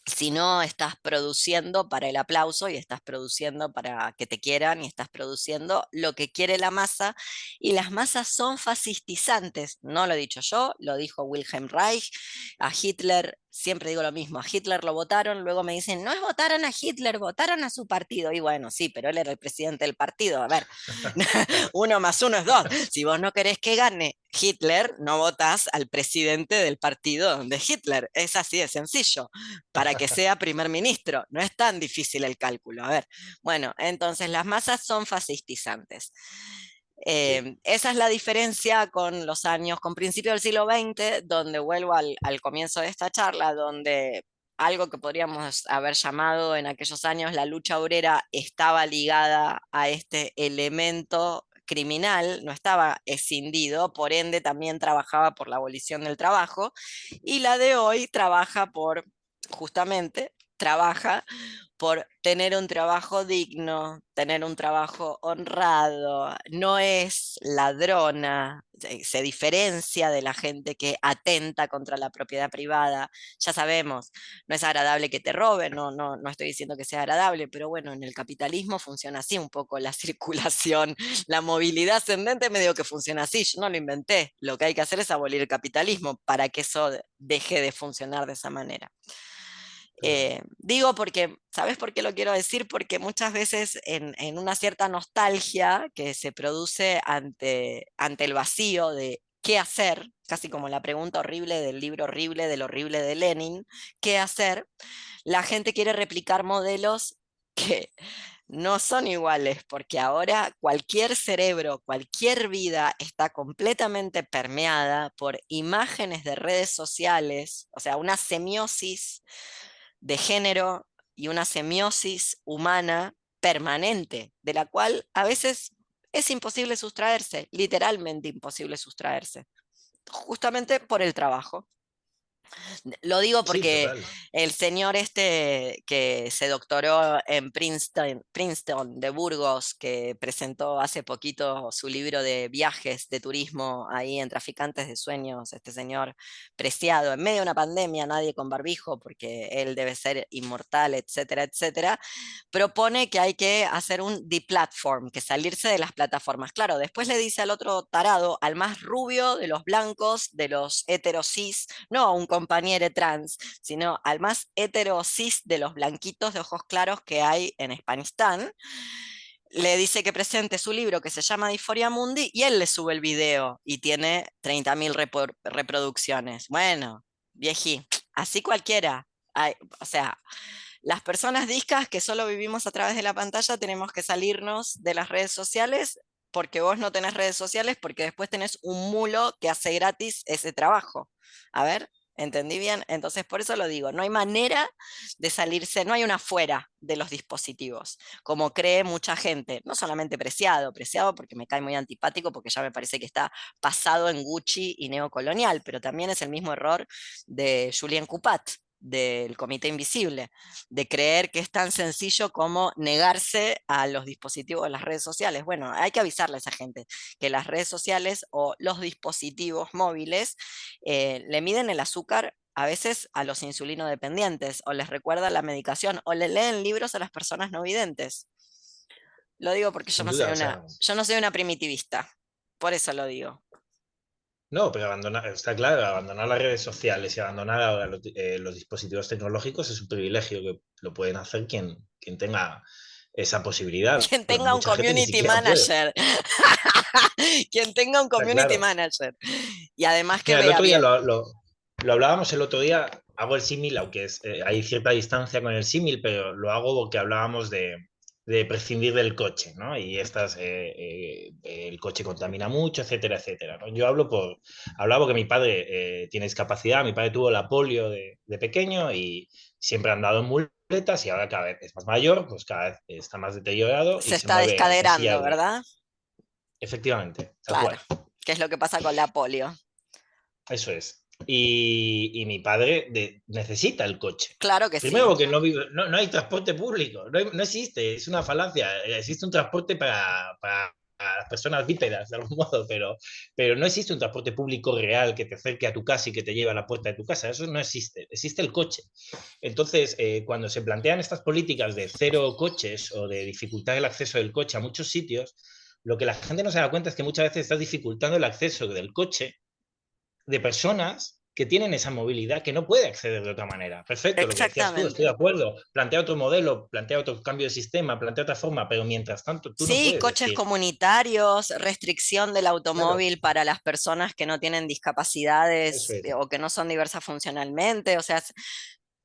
Si no estás produciendo para el aplauso y estás produciendo para que te quieran y estás produciendo lo que quiere la masa, y las masas son fascistizantes, no lo he dicho yo, lo dijo Wilhelm Reich. A Hitler, siempre digo lo mismo, a Hitler lo votaron, luego me dicen, no es votaron a Hitler, votaron a su partido, y bueno, sí, pero él era el presidente del partido, a ver, Claro. 1 más 1 es 2, si vos no querés que gane Hitler, no votás al presidente del partido de Hitler, es así de sencillo, para que sea primer ministro. No es tan difícil el cálculo. A ver, bueno, entonces las masas son fascistizantes. Sí, Esa es la diferencia con los años, con principios del siglo XX, donde vuelvo al comienzo de esta charla, donde algo que podríamos haber llamado en aquellos años la lucha obrera estaba ligada a este elemento criminal, no estaba escindido, por ende también trabajaba por la abolición del trabajo, y la de hoy trabaja por tener un trabajo digno, tener un trabajo honrado, no es ladrona, se diferencia de la gente que atenta contra la propiedad privada. Ya sabemos, no es agradable que te roben, no estoy diciendo que sea agradable, pero bueno, en el capitalismo funciona así un poco la circulación, la movilidad ascendente medio que funciona así, yo no lo inventé, lo que hay que hacer es abolir el capitalismo para que eso deje de funcionar de esa manera. Digo porque, ¿sabes por qué lo quiero decir? Porque muchas veces en una cierta nostalgia que se produce ante el vacío de qué hacer, casi como la pregunta horrible del libro horrible, del horrible de Lenin, ¿qué hacer? La gente quiere replicar modelos que no son iguales, porque ahora cualquier cerebro, cualquier vida está completamente permeada por imágenes de redes sociales, o sea, una semiosis de género y una semiosis humana permanente, de la cual a veces es imposible sustraerse, literalmente imposible sustraerse, justamente por el trabajo. Lo digo Sí, porque total. el señor este que se doctoró en Princeton de Burgos, que presentó hace poquito su libro de viajes, de turismo, ahí en Traficantes de Sueños, este señor preciado, en medio de una pandemia, nadie con barbijo, porque él debe ser inmortal, etcétera, etcétera, propone que hay que hacer un deplatform, que salirse de las plataformas. Claro, después le dice al otro tarado, al más rubio de los blancos, de los heterosis, no a un compañero trans, sino al más heterosis de los blanquitos de ojos claros que hay en Hispanistán, le dice que presente su libro que se llama Disforia Mundi y él le sube el video y tiene 30.000 reproducciones. Bueno, viejí, así cualquiera. O sea, las personas discas que solo vivimos a través de la pantalla tenemos que salirnos de las redes sociales porque vos no tenés redes sociales, porque después tenés un mulo que hace gratis ese trabajo. A ver, ¿entendí bien? Entonces, por eso lo digo, no hay manera de salirse, no hay una fuera de los dispositivos, como cree mucha gente, no solamente Preciado porque me cae muy antipático, porque ya me parece que está pasado en Gucci y neocolonial, pero también es el mismo error de Julien Coupat, del Comité Invisible, de creer que es tan sencillo como negarse a los dispositivos de las redes sociales. Bueno, hay que avisarle a esa gente que las redes sociales o los dispositivos móviles le miden el azúcar a veces a los insulino dependientes, o les recuerda la medicación, o le leen libros a las personas no videntes. Lo digo porque Sin duda, o sea, yo no soy una primitivista, por eso lo digo. no, pero abandonar, está claro, abandonar las redes sociales y abandonar ahora los dispositivos tecnológicos es un privilegio que lo pueden hacer quien tenga esa posibilidad, Quien pero tenga un mucha gente ni community siquiera puede. manager. Quien tenga un Está community claro. manager. Y además que Mira, el vea otro día bien. lo hablábamos el otro día, hago el símil, aunque hay cierta distancia con el símil, pero lo hago porque hablábamos de prescindir del coche, ¿no? Y el coche contamina mucho, etcétera, etcétera, ¿no? Hablaba porque mi padre tiene discapacidad, mi padre tuvo la polio de pequeño y siempre ha andado en muletas y ahora cada vez es más mayor, pues cada vez está más deteriorado y Se se está mueve en silla de descaderando, ruedas. ¿verdad? Efectivamente, tal Claro, cual. que es lo que pasa con la polio. Eso es. Y mi padre necesita el coche. Claro que Primero sí. porque no hay transporte público, no existe, es una falacia. Existe un transporte para las personas bípedas, de algún modo, pero no existe un transporte público real que te acerque a tu casa y que te lleve a la puerta de tu casa. Eso no existe. Existe el coche. Entonces, cuando se plantean estas políticas de cero coches o de dificultar el acceso del coche a muchos sitios, lo que la gente no se da cuenta es que muchas veces estás dificultando el acceso del coche de personas que tienen esa movilidad que no puede acceder de otra manera. Perfecto, lo que decías tú, estoy de Exactamente. acuerdo. Plantea otro modelo, plantea otro cambio de sistema, plantea otra forma, pero mientras tanto tú no Sí, puedes coches decir, comunitarios, restricción del claro, automóvil para las personas que no tienen eso discapacidades es. o que no son diversas funcionalmente. O sea,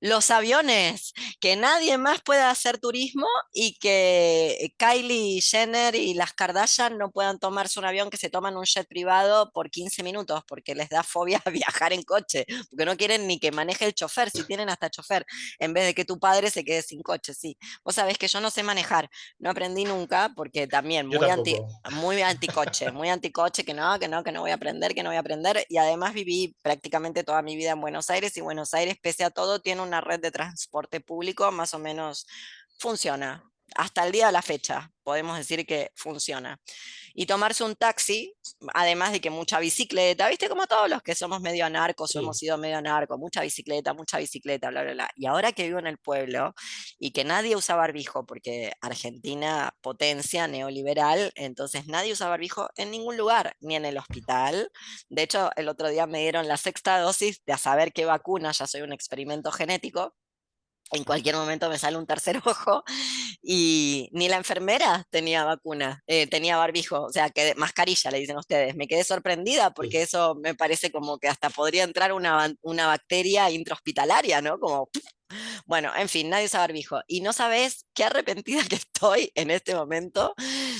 Los aviones, que nadie más pueda hacer turismo y que Kylie Jenner y las Kardashian no puedan tomarse un avión, que se toman un jet privado por 15 minutos porque les da fobia viajar en coche, porque no quieren ni que maneje el chofer, si tienen hasta chofer, en vez de que tu padre se quede sin coche, sí. Vos sabés que yo no sé manejar, no aprendí nunca porque también Yo tampoco. muy anticoche, que no, que no, que no voy a aprender, que no voy a aprender. Y además viví prácticamente toda mi vida en Buenos Aires y Buenos Aires, pese a todo, tiene una red de transporte público más o menos funciona. Hasta el día de la fecha, podemos decir que funciona. Y tomarse un taxi, además de que mucha bicicleta, viste, como todos los que somos medio anarcos o hemos Sí. sido medio anarcos, mucha bicicleta, bla, bla, bla. Y ahora que vivo en el pueblo y que nadie usa barbijo, porque Argentina, potencia neoliberal, entonces nadie usa barbijo en ningún lugar, ni en el hospital. De hecho, el otro día me dieron la sexta dosis de a saber qué vacuna, ya soy un experimento genético. En cualquier momento me sale un tercer ojo y ni la enfermera tenía vacuna, tenía barbijo, o sea, que mascarilla le dicen ustedes. Me quedé sorprendida porque Sí. eso me parece como que hasta podría entrar una bacteria intrahospitalaria, ¿no? Como bueno, en fin, nadie usa barbijo. Y no sabes qué arrepentida que estoy en este momento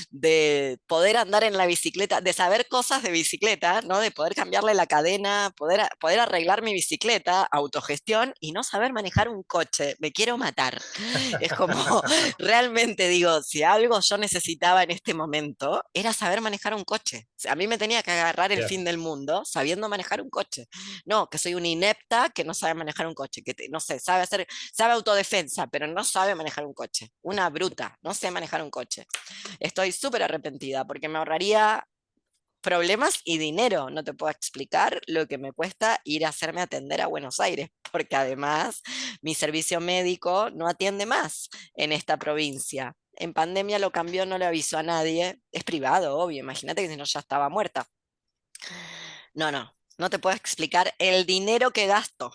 de poder andar en la bicicleta, de saber cosas de bicicleta, ¿no? De poder cambiarle la cadena, poder arreglar mi bicicleta, autogestión y no saber manejar un coche. Me quiero matar. Es como, realmente digo, si algo yo necesitaba en este momento era saber manejar un coche. O sea, a mí me tenía que agarrar el Ya. fin del mundo sabiendo manejar un coche. No, que soy una inepta que no sabe manejar un coche, no sé, sabe autodefensa, pero no sabe manejar un coche. Una bruta, no sé manejar un coche. Estoy súper arrepentida porque me ahorraría problemas y dinero. No te puedo explicar lo que me cuesta ir a hacerme atender a Buenos Aires, porque además mi servicio médico no atiende más en esta provincia. En pandemia lo cambió, no le avisó a nadie. Es privado, obvio. Imagínate que si no ya estaba muerta. No, no, no te puedo explicar el dinero que gasto.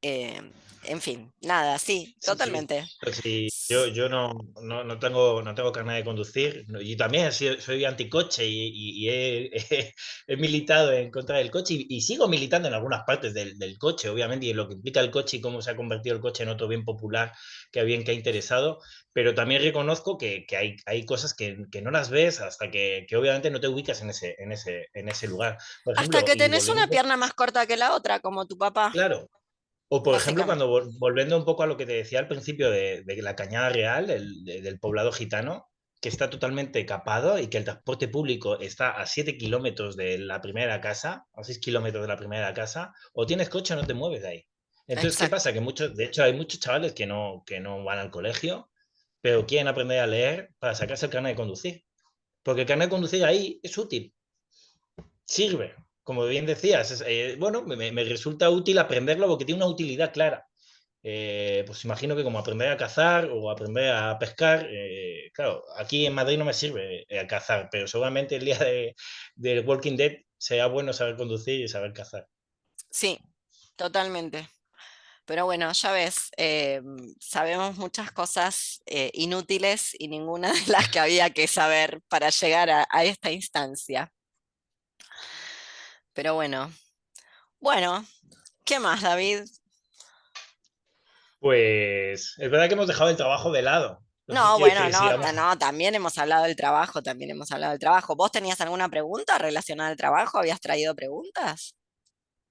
Eh, en fin, nada, sí, Sí, sí. totalmente. Pues sí, yo no tengo carnet de conducir y también soy anticoche y he militado en contra del coche y sigo militando en algunas partes del coche, obviamente, y en lo que implica el coche y cómo se ha convertido el coche en otro bien popular que ha interesado, pero también reconozco que hay cosas que no las ves hasta que obviamente no te ubicas en ese lugar. Por Hasta ejemplo, que y tenés volviendo una un poco, pierna más corta que la otra, como tu papá, claro. O por ejemplo, básicamente. cuando volviendo un poco a lo que te decía al principio de la Cañada Real, del poblado gitano, que está totalmente capado y que el transporte público está a 7 kilómetros de la primera casa, a 6 kilómetros de la primera casa, o tienes coche o no te mueves de ahí. Entonces, ¿qué Exacto. pasa? Que de hecho, hay muchos chavales que no van al colegio, pero quieren aprender a leer para sacarse el carnet de conducir. Porque el carnet de conducir ahí es útil, sirve. Como bien decías, bueno, me resulta útil aprenderlo porque tiene una utilidad clara. Pues imagino que como aprender a cazar o aprender a pescar, claro, aquí en Madrid no me sirve a cazar, pero seguramente el día del Walking Dead sea bueno saber conducir y saber cazar. Sí, totalmente. Pero bueno, ya ves, sabemos muchas cosas inútiles y ninguna de las que había que saber para llegar a esta instancia. Pero bueno, bueno, ¿qué más, David? Pues es verdad que hemos dejado el trabajo de lado. No sé si No, quieres bueno, que no, sigamos. no, también hemos hablado del trabajo, también hemos hablado del trabajo. ¿Vos tenías alguna pregunta relacionada al trabajo? ¿Habías traído preguntas?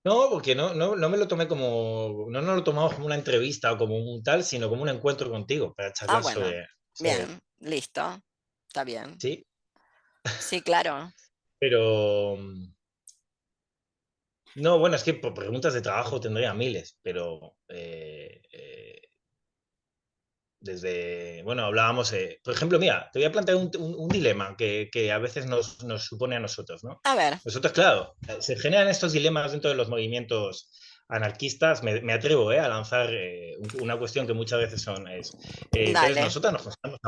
No, porque no me lo tomé como, no nos lo tomamos como una entrevista o como un tal, sino como un encuentro contigo para Ah, charlar bueno, sobre bien, listo, está bien. sí, Sí, claro. pero no, bueno, es que por preguntas de trabajo tendría miles, pero bueno, hablábamos, por ejemplo, mira, te voy a plantear un dilema que a veces nos supone a nosotros, ¿no? A ver, Nosotros, claro, se generan estos dilemas dentro de los movimientos anarquistas, me atrevo a lanzar una cuestión que muchas veces entonces dale. nosotros nos consideramos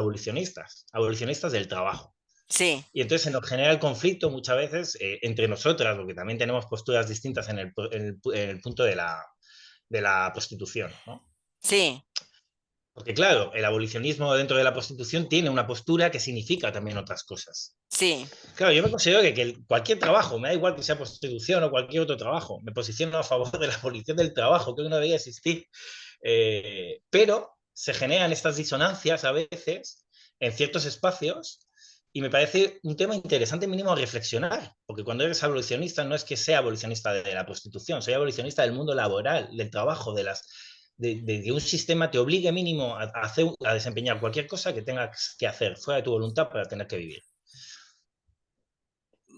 abolicionistas del trabajo. Sí, Y entonces se nos genera el conflicto muchas veces entre nosotras, porque también tenemos posturas distintas en el punto de la prostitución, ¿no? sí, Porque claro, el abolicionismo dentro de la prostitución tiene una postura que significa también otras cosas. sí, Claro, yo me considero que cualquier trabajo, me da igual que sea prostitución o cualquier otro trabajo, me posiciono a favor de la abolición del trabajo, creo que no debería existir. Pero se generan estas disonancias a veces en ciertos espacios y me parece un tema interesante mínimo a reflexionar, porque cuando eres abolicionista no es que sea abolicionista de la prostitución, soy abolicionista del mundo laboral, del trabajo, de que un sistema te obligue mínimo a desempeñar cualquier cosa que tengas que hacer fuera de tu voluntad para tener que vivir.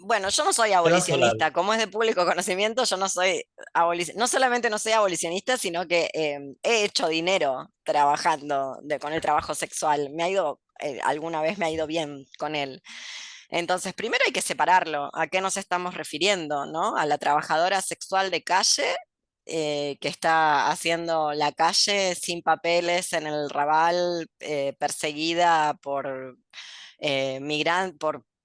Bueno, yo no soy Te lanzo la... abolicionista, como es de público conocimiento, yo no soy abolicionista, no solamente no soy abolicionista, sino que he hecho dinero trabajando con el trabajo sexual, alguna vez me ha ido bien con él. Entonces, primero hay que separarlo, ¿a qué nos estamos refiriendo, no? A la trabajadora sexual de calle que está haciendo la calle sin papeles en el Raval, perseguida por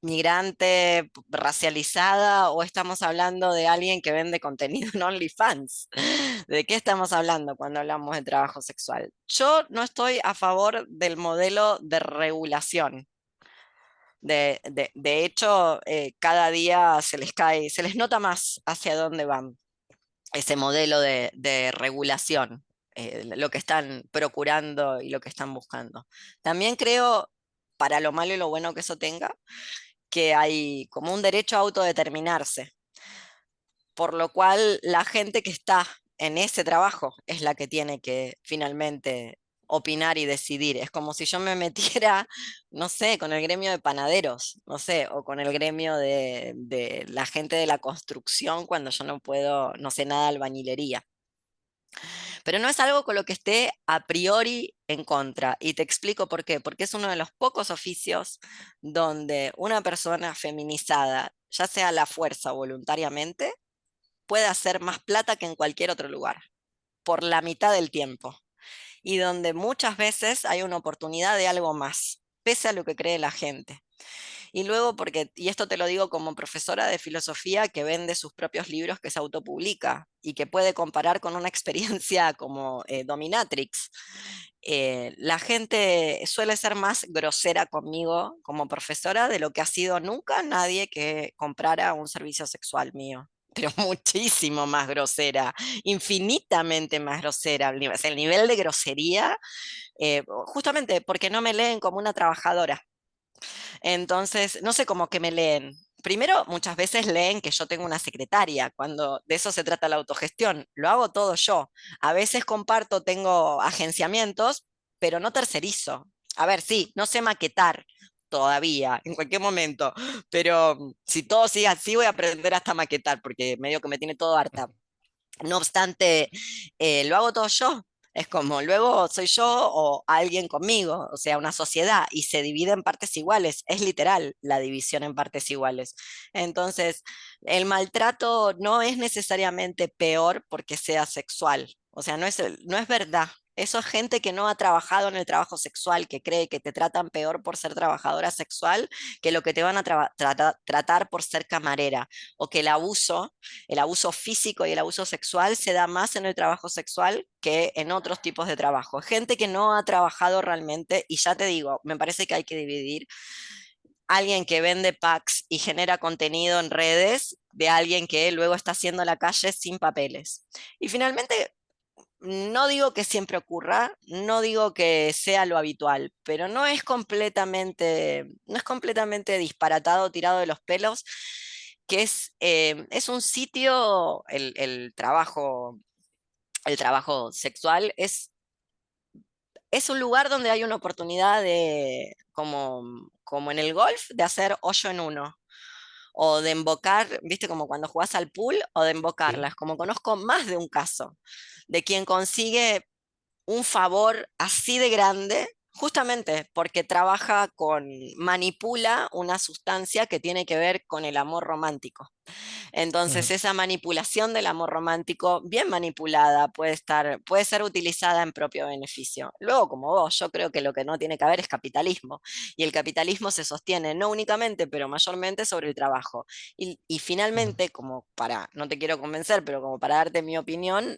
migrante racializada, o estamos hablando de alguien que vende contenido en OnlyFans. ¿De qué estamos hablando cuando hablamos de trabajo sexual? Yo no estoy a favor del modelo de regulación. De hecho, cada día se les nota más hacia dónde van ese modelo de regulación, lo que están procurando y lo que están buscando. También creo, para lo malo y lo bueno que eso tenga, que hay como un derecho a autodeterminarse, por lo cual la gente que está en ese trabajo es la que tiene que finalmente opinar y decidir. Es como si yo me metiera, no sé, con el gremio de panaderos, no sé, o con el gremio de la gente de la construcción cuando yo no puedo, no sé nada de albañilería. Pero no es algo con lo que esté a priori en contra. Y te explico por qué. Porque es uno de los pocos oficios donde una persona feminizada, ya sea a la fuerza o voluntariamente, puede hacer más plata que en cualquier otro lugar, por la mitad del tiempo. Y donde muchas veces hay una oportunidad de algo más, pese a lo que cree la gente. Y luego, y esto te lo digo como profesora de filosofía que vende sus propios libros, que se autopublica y que puede comparar con una experiencia como Dominatrix. La gente suele ser más grosera conmigo como profesora de lo que ha sido nunca nadie que comprara un servicio sexual mío. Pero muchísimo más grosera, infinitamente más grosera. El nivel de grosería, justamente porque no me leen como una trabajadora. Entonces, no sé cómo que me leen. Primero, muchas veces leen que yo tengo una secretaria, cuando de eso se trata la autogestión. Lo hago todo yo. A veces comparto, tengo agenciamientos, pero no tercerizo. A ver, sí, no sé maquetar todavía, en cualquier momento, pero si todo sigue así, voy a aprender hasta maquetar, porque medio que me tiene todo harta. No obstante, lo hago todo yo. Es como, luego soy yo o alguien conmigo, o sea, una sociedad, y se divide en partes iguales. Es literal la división en partes iguales. Entonces, el maltrato no es necesariamente peor porque sea sexual. O sea, no es verdad. Eso es gente que no ha trabajado en el trabajo sexual, que cree que te tratan peor por ser trabajadora sexual que lo que te van a tratar por ser camarera, o que el abuso físico y el abuso sexual se da más en el trabajo sexual que en otros tipos de trabajo. Gente que no ha trabajado realmente, y ya te digo, me parece que hay que dividir alguien que vende packs y genera contenido en redes de alguien que luego está haciendo la calle sin papeles. Y finalmente, no digo que siempre ocurra, no digo que sea lo habitual, pero no es completamente disparatado, tirado de los pelos, que es un sitio, el trabajo sexual es un lugar donde hay una oportunidad de, como en el golf, de hacer hoyo en uno, o de embocar, viste, como cuando jugás al pool, o de Sí. embocarlas, como conozco más de un caso, de quien consigue un favor así de grande, justamente porque manipula una sustancia que tiene que ver con el amor romántico. Entonces, Ujú. esa manipulación del amor romántico, bien manipulada, puede ser utilizada en propio beneficio. Luego, como vos, yo creo que lo que no tiene que haber es capitalismo. Y el capitalismo se sostiene no únicamente, pero mayormente sobre el trabajo. Y Ujú. finalmente, no te quiero convencer, pero como para darte mi opinión,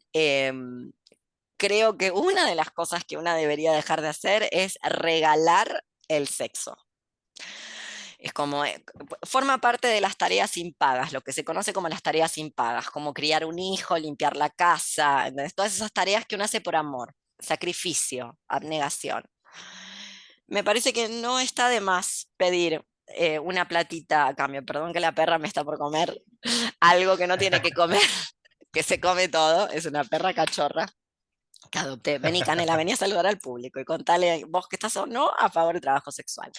creo que una de las cosas que una debería dejar de hacer es regalar el sexo. Es como, forma parte de las tareas impagas, lo que se conoce como las tareas impagas, como criar un hijo, limpiar la casa, ¿entendés? Todas esas tareas que uno hace por amor. sacrificio, abnegación. Me parece que no está de más pedir una platita a cambio. Perdón que la perra me está por comer algo que no tiene que comer, que se come todo, es una perra cachorra que adopté. Vení, Canela, vení a saludar al público y contale vos que estás o no a favor del trabajo sexual.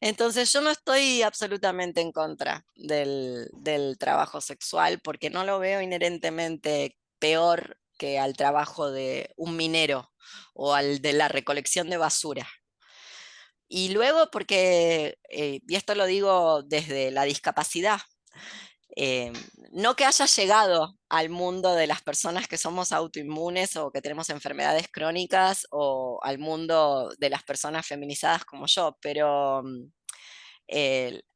Entonces yo no estoy absolutamente en contra del trabajo sexual porque no lo veo inherentemente peor que al trabajo de un minero o al de la recolección de basura. Y luego porque, y esto lo digo desde la discapacidad, eh, no que haya llegado al mundo de las personas que somos autoinmunes o que tenemos enfermedades crónicas o al mundo de las personas feminizadas como yo, pero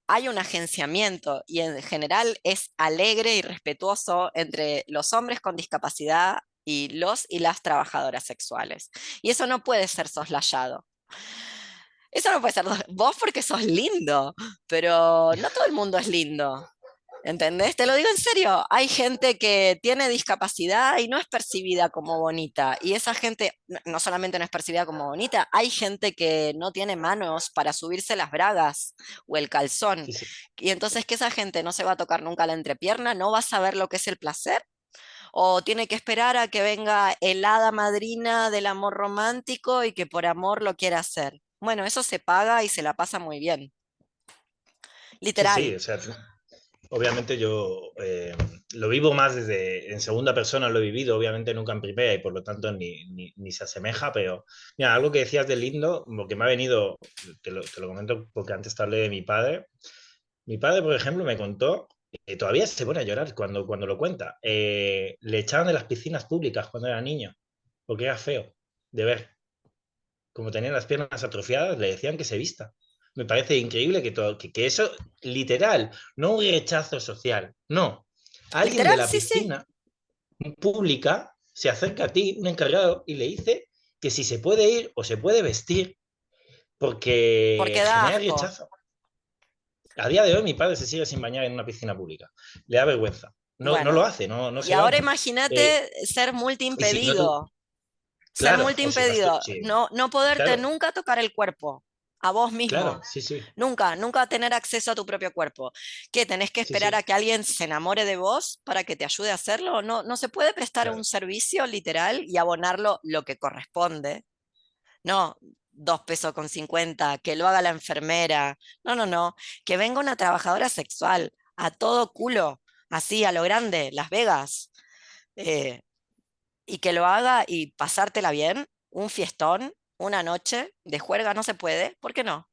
hay un agenciamiento y en general es alegre y respetuoso entre los hombres con discapacidad y los y las trabajadoras sexuales. Y eso no puede ser soslayado. Eso no puede ser vos porque sos lindo, pero no todo el mundo es lindo. ¿Entendés? Te lo digo en serio. Hay gente que tiene discapacidad y no es percibida como bonita. Y esa gente no solamente no es percibida como bonita, hay gente que no tiene manos para subirse las bragas o el calzón. Sí, sí. Y entonces que esa gente no se va a tocar nunca la entrepierna, no va a saber lo que es el placer. O tiene que esperar a que venga el hada madrina del amor romántico y que por amor lo quiera hacer. Bueno, eso se paga y se la pasa muy bien. Sí, sí, Literal. o sea, obviamente yo lo vivo más desde, en segunda persona lo he vivido, obviamente nunca en primera y por lo tanto ni se asemeja, pero mira, algo que decías de lindo, lo que me ha venido, te lo comento porque antes te hablé de mi padre. Mi padre, por ejemplo, me contó, todavía se pone a llorar cuando lo cuenta, le echaban de las piscinas públicas cuando era niño, porque era feo de ver. Como tenía las piernas atrofiadas, le decían que se vista. Me parece increíble que eso, literal, no un rechazo social, no. Alguien de Literal, la sí, sí. piscina pública se acerca a ti, un encargado, y le dice que si se puede ir o se puede vestir porque Porque da genera asco. rechazo. A día de hoy mi padre se sigue sin bañar en una piscina pública. Le da vergüenza. No, no lo Bueno, hace, no y se ahora baña. imagínate ser Y si no tú, multiimpedido. Ser claro, o si vas tú, multiimpedido. sí, No poderte claro, nunca tocar el cuerpo. A vos mismo. claro, sí, sí, Nunca tener acceso a tu propio cuerpo. ¿Qué? ¿Tenés que sí, esperar sí, a que alguien se enamore de vos para que te ayude a hacerlo? No se puede prestar un claro. servicio literal y abonarlo lo que corresponde. No, 2,50 pesos, que lo haga la enfermera. No. Que venga una trabajadora sexual a todo culo, así a lo grande, Las Vegas, eh, y que lo haga y pasártela bien, un fiestón, una noche de juerga no se puede, ¿por qué no?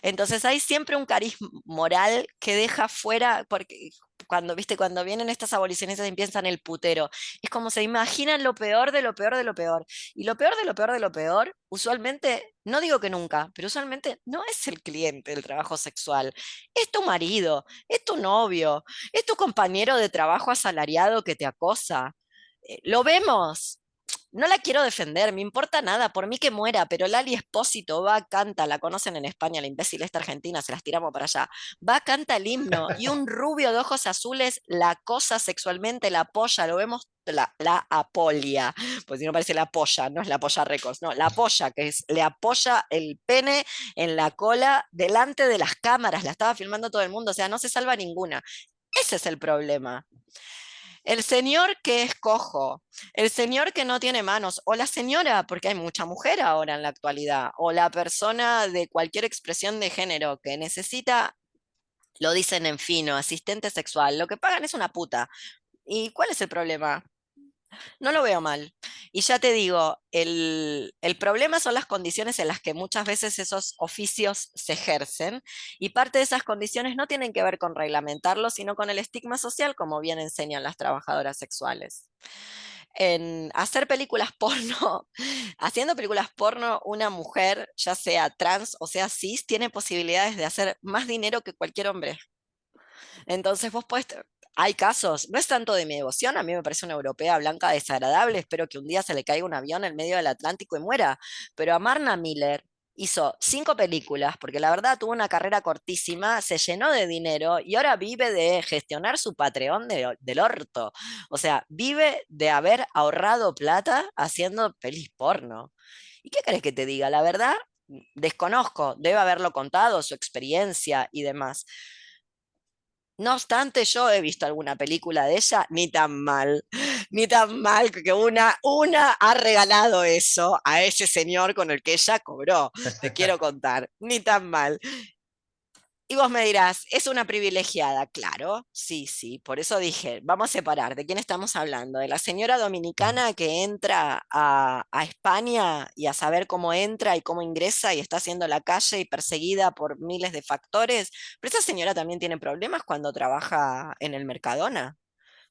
Entonces hay siempre un cariz moral que deja fuera, porque cuando, viste, cuando vienen estas abolicionistas y empiezan el putero, es como se imaginan lo peor de lo peor de lo peor. Y lo peor de lo peor de lo peor, usualmente, no digo que nunca, pero usualmente no es el cliente del trabajo sexual, es tu marido, es tu novio, es tu compañero de trabajo asalariado que te acosa. Lo vemos, no la quiero defender, me importa nada, por mí que muera, pero Lali Espósito va, canta, la conocen en España, la imbécil esta argentina, se las tiramos para allá, va, canta el himno, y un rubio de ojos azules la acosa sexualmente, la apoya, lo vemos, la apolia, pues si no parece la polla, no es la polla Records, no, la polla, que es, le apoya el pene en la cola delante de las cámaras, la estaba filmando todo el mundo, o sea, no se salva ninguna. Ese es el problema. El señor que es cojo, el señor que no tiene manos, o la señora, porque hay mucha mujer ahora en la actualidad, o la persona de cualquier expresión de género que necesita, lo dicen en fino, asistente sexual, lo que pagan es una puta. ¿Y cuál es el problema? No lo veo mal. Y ya te digo, el problema son las condiciones en las que muchas veces esos oficios se ejercen y parte de esas condiciones no tienen que ver con reglamentarlo, sino con el estigma social, como bien enseñan las trabajadoras sexuales. En hacer películas porno, haciendo películas porno, una mujer, ya sea trans o sea cis, tiene posibilidades de hacer más dinero que cualquier hombre. Entonces vos podés, hay casos, no es tanto de mi devoción, a mí me parece una europea blanca desagradable, espero que un día se le caiga un avión en medio del Atlántico y muera, pero a Marna Miller hizo 5 películas, porque la verdad tuvo una carrera cortísima, se llenó de dinero y ahora vive de gestionar su Patreon del orto. O sea, vive de haber ahorrado plata haciendo pelis porno. ¿Y qué crees que te diga? La verdad, desconozco, debe haberlo contado, su experiencia y demás. No obstante, yo he visto alguna película de ella, ni tan mal, ni tan mal que una ha regalado eso a ese señor con el que ella cobró, te quiero contar, ni tan mal. Y vos me dirás, ¿es una privilegiada? Claro, sí, sí, por eso dije, vamos a separar, ¿de quién estamos hablando? ¿De la señora dominicana que entra a España y a saber cómo entra y cómo ingresa y está haciendo la calle y perseguida por miles de factores? Pero esa señora también tiene problemas cuando trabaja en el Mercadona,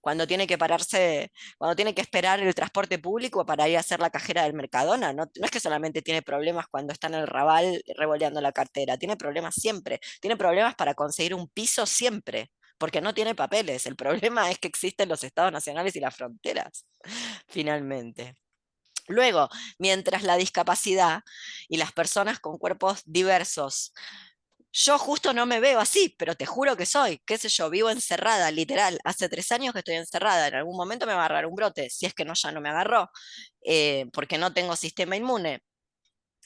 cuando tiene que pararse, cuando tiene que esperar el transporte público para ir a hacer la cajera del Mercadona. No, no es que solamente tiene problemas cuando está en el Raval revoleando la cartera, tiene problemas siempre, tiene problemas para conseguir un piso siempre, porque no tiene papeles. El problema es que existen los estados nacionales y las fronteras, finalmente. Luego, mientras la discapacidad y las personas con cuerpos diversos, yo justo no me veo así, pero te juro que soy, qué sé yo, vivo encerrada, literal. Hace 3 años que estoy encerrada. En algún momento me va a agarrar un brote, si es que no, ya no me agarró, porque no tengo sistema inmune.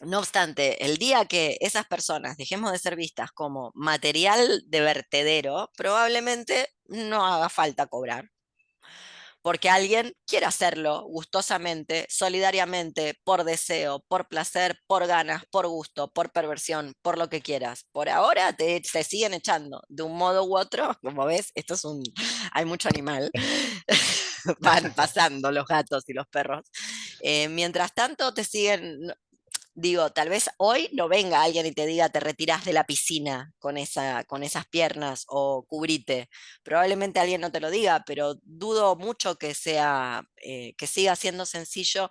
No obstante, el día que esas personas dejemos de ser vistas como material de vertedero, probablemente no haga falta cobrar porque alguien quiere hacerlo gustosamente, solidariamente, por deseo, por placer, por ganas, por gusto, por perversión, por lo que quieras. Por ahora te siguen echando de un modo u otro, como ves, esto es un, hay mucho animal, van pasando los gatos y los perros. Mientras tanto te siguen, digo, tal vez hoy no venga alguien y te diga te retirás de la piscina con esas piernas o cubrite. Probablemente alguien no te lo diga, pero dudo mucho que sea, que siga siendo sencillo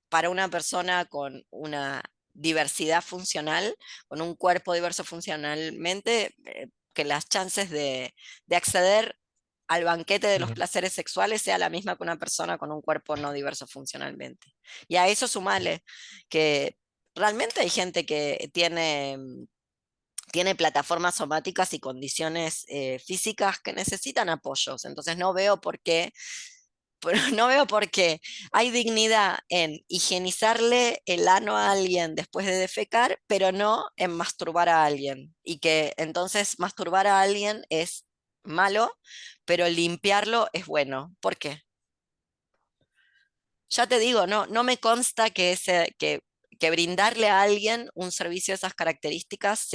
para una persona con una diversidad funcional, con un cuerpo diverso funcionalmente, que las chances de acceder al banquete de los placeres sexuales sea la misma que una persona con un cuerpo no diverso funcionalmente. Y a eso sumale que realmente hay gente que tiene plataformas somáticas y condiciones físicas que necesitan apoyos. Entonces no veo por qué, no veo por qué hay dignidad en higienizarle el ano a alguien después de defecar, pero no en masturbar a alguien. Y que entonces masturbar a alguien es malo, pero limpiarlo es bueno. ¿Por qué? Ya te digo, no, no me consta que brindarle a alguien un servicio de esas características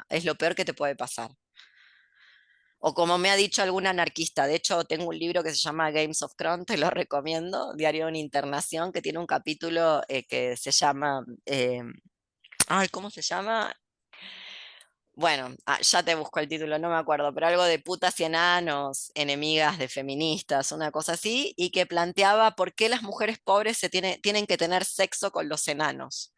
es lo peor que te puede pasar. O como me ha dicho algún anarquista, de hecho tengo un libro que se llama Games of Thrones, te lo recomiendo, Diario de una Internación, que tiene un capítulo que se llama, ay, ¿cómo se llama? Bueno, ya te busco el título, no me acuerdo, pero algo de putas y enanos, enemigas de feministas, una cosa así, y que planteaba por qué las mujeres pobres tienen que tener sexo con los enanos.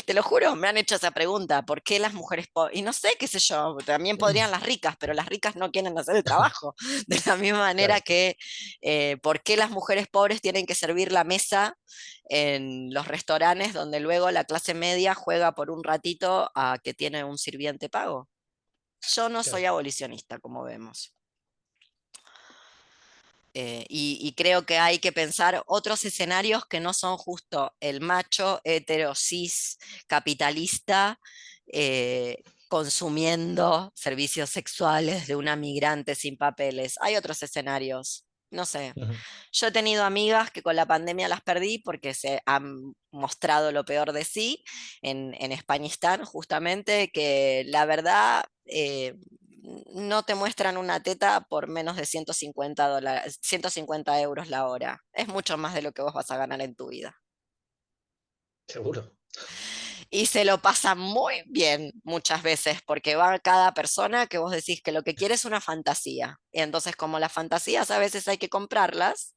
Te lo juro, me han hecho esa pregunta, ¿por qué las mujeres pobres? Y no sé, qué sé yo, también podrían las ricas, pero las ricas no quieren hacer el trabajo. De la misma manera Claro. que, ¿por qué las mujeres pobres tienen que servir la mesa en los restaurantes donde luego la clase media juega por un ratito a que tiene un sirviente pago? Yo no soy Claro. abolicionista, como vemos. Y creo que hay que pensar otros escenarios que no son justo el macho hetero cis capitalista consumiendo servicios sexuales de una migrante sin papeles. Hay otros escenarios. No sé. Ujú. Yo he tenido amigas que con la pandemia las perdí porque se han mostrado lo peor de sí en Españistán, justamente, que la verdad no te muestran una teta por menos de $150, 150 euros la hora. Es mucho más de lo que vos vas a ganar en tu vida. Seguro. Y se lo pasa muy bien muchas veces, porque va cada persona que vos decís que lo que quiere es una fantasía. Y entonces, como las fantasías a veces hay que comprarlas,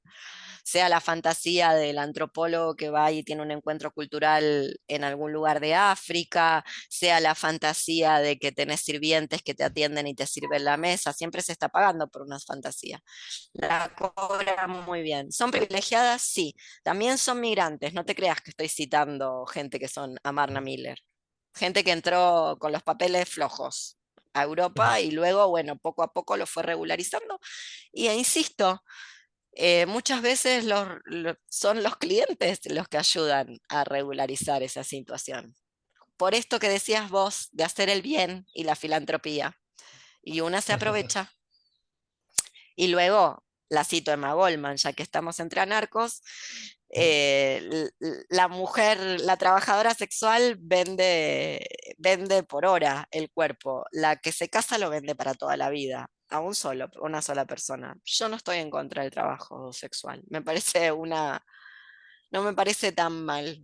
sea la fantasía del antropólogo que va y tiene un encuentro cultural en algún lugar de África, sea la fantasía de que tenés sirvientes que te atienden y te sirven la mesa, siempre se está pagando por una fantasía. La cobran muy bien. ¿Son privilegiadas? Sí. También son migrantes, no te creas que estoy citando gente que son Amarna Miller. Gente que entró con los papeles flojos a Europa y luego, bueno, poco a poco lo fue regularizando. Y insisto, muchas veces son los clientes los que ayudan a regularizar esa situación. Por esto que decías vos de hacer el bien y la filantropía. Y una se aprovecha. Y luego, la cito Emma Goldman, ya que estamos entre anarcos, la mujer, la trabajadora sexual vende por hora el cuerpo, la que se casa lo vende para toda la vida, a una sola persona. Yo no estoy en contra del trabajo sexual, no me parece tan mal,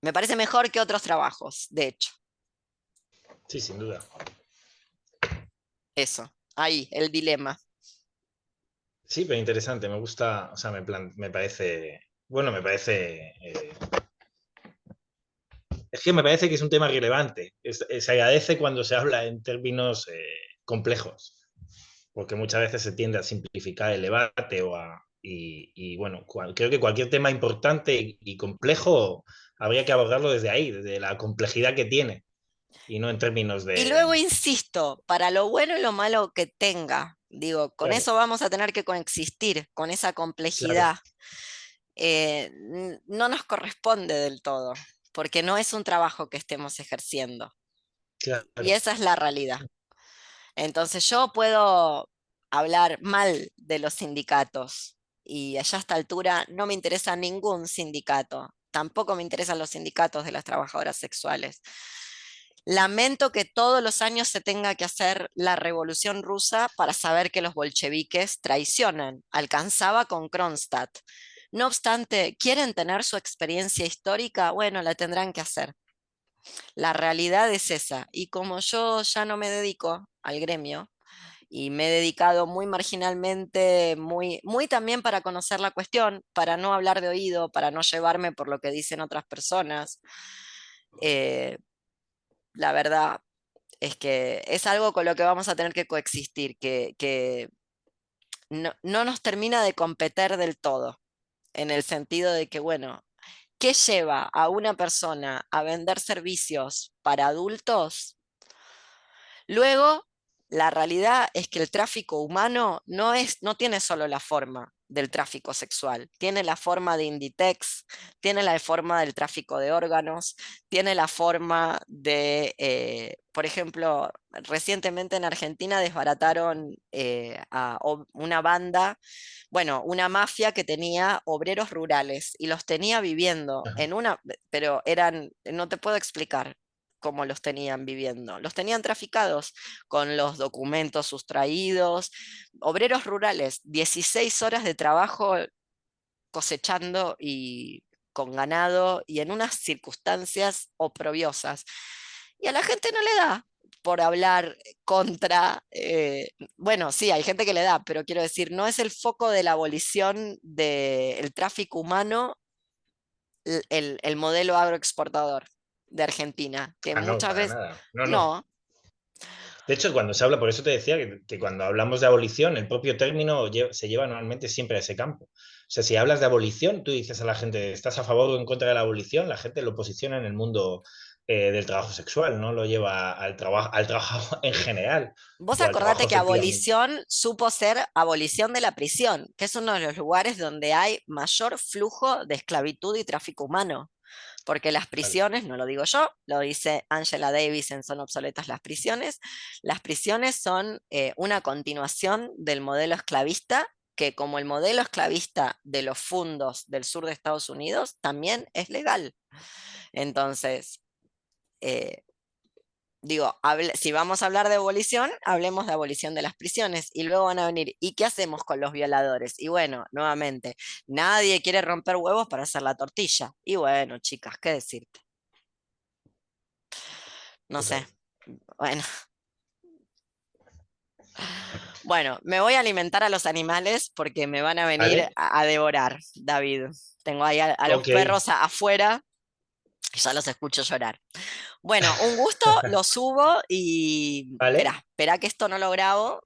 me parece mejor que otros trabajos, de hecho, Sí, sin duda. eso, ahí, el dilema. Sí, pero interesante, me gusta, o sea, me parece, bueno, me parece, es que me parece que es un tema relevante. Se agradece cuando se habla en términos complejos, porque muchas veces se tiende a simplificar el debate y bueno, creo que cualquier tema importante y complejo habría que abordarlo desde ahí, desde la complejidad que tiene, y no en términos Y luego de... insisto, para lo bueno y lo malo que tenga, digo, con Claro, eso vamos a tener que coexistir, con esa claro, complejidad. No nos corresponde del todo, porque no es un trabajo que estemos ejerciendo. Y claro. esa es la realidad. Entonces yo puedo hablar mal de los sindicatos y allá a esta altura no me interesa ningún sindicato. Tampoco me interesan los sindicatos de las trabajadoras sexuales. Lamento que todos los años se tenga que hacer la revolución rusa para saber que los bolcheviques traicionan. Alcanzaba con Kronstadt. No obstante, ¿quieren tener su experiencia histórica? Bueno, la tendrán que hacer. La realidad es esa. Y como yo ya no me dedico al gremio y me he dedicado muy marginalmente, muy también para conocer la cuestión, para no hablar de oído, para no llevarme por lo que dicen otras personas, eh, la verdad es que es algo con lo que vamos a tener que coexistir, que no nos termina de competir del todo, en el sentido de que, bueno, ¿qué lleva a una persona a vender servicios para adultos? Luego, la realidad es que el tráfico humano no tiene solo la forma del tráfico sexual, tiene la forma de Inditex, tiene la forma del tráfico de órganos, tiene la forma de, por ejemplo, recientemente en Argentina desbarataron una banda, bueno, una mafia que tenía obreros rurales y los tenía viviendo Ajá. en pero no te puedo explicar cómo los tenían viviendo. Los tenían traficados con los documentos sustraídos. Obreros rurales, 16 horas de trabajo cosechando y con ganado y en unas circunstancias oprobiosas. Y a la gente no le da por hablar contra, bueno, sí, hay gente que le da, pero quiero decir, no es el foco de la abolición del tráfico humano el modelo agroexportador de Argentina, que Ah, no, muchas para veces, nada. No, no. no, De hecho, cuando se habla, por eso te decía que cuando hablamos de abolición, el propio término se lleva normalmente siempre a ese campo. O sea, si hablas de abolición, tú dices a la gente, ¿estás a favor o en contra de la abolición? La gente lo posiciona en el mundo del trabajo sexual, no lo lleva al trabajo en general vos o al trabajo acordate que efectivamente. abolición supo ser abolición de la prisión, que es uno de los lugares donde hay mayor flujo de esclavitud y tráfico humano. Porque las Claro. prisiones, no lo digo yo, lo dice Angela Davis en Son obsoletas las prisiones son una continuación del modelo esclavista, que como el modelo esclavista de los fundos del sur de Estados Unidos, también es legal. Entonces, eh, digo, si vamos a hablar de abolición, hablemos de abolición de las prisiones y luego van a venir, ¿y qué hacemos con los violadores? Y bueno, nuevamente, nadie quiere romper huevos para hacer la tortilla. Y bueno, chicas, ¿qué decirte? No sé, Total. bueno, Bueno, me voy a alimentar a los animales porque me van a venir ¿Vale? a devorar, David. Tengo ahí a los Ok, perros afuera y ya los escucho llorar. Bueno, un gusto, lo subo y ¿vale? espera que esto no lo grabo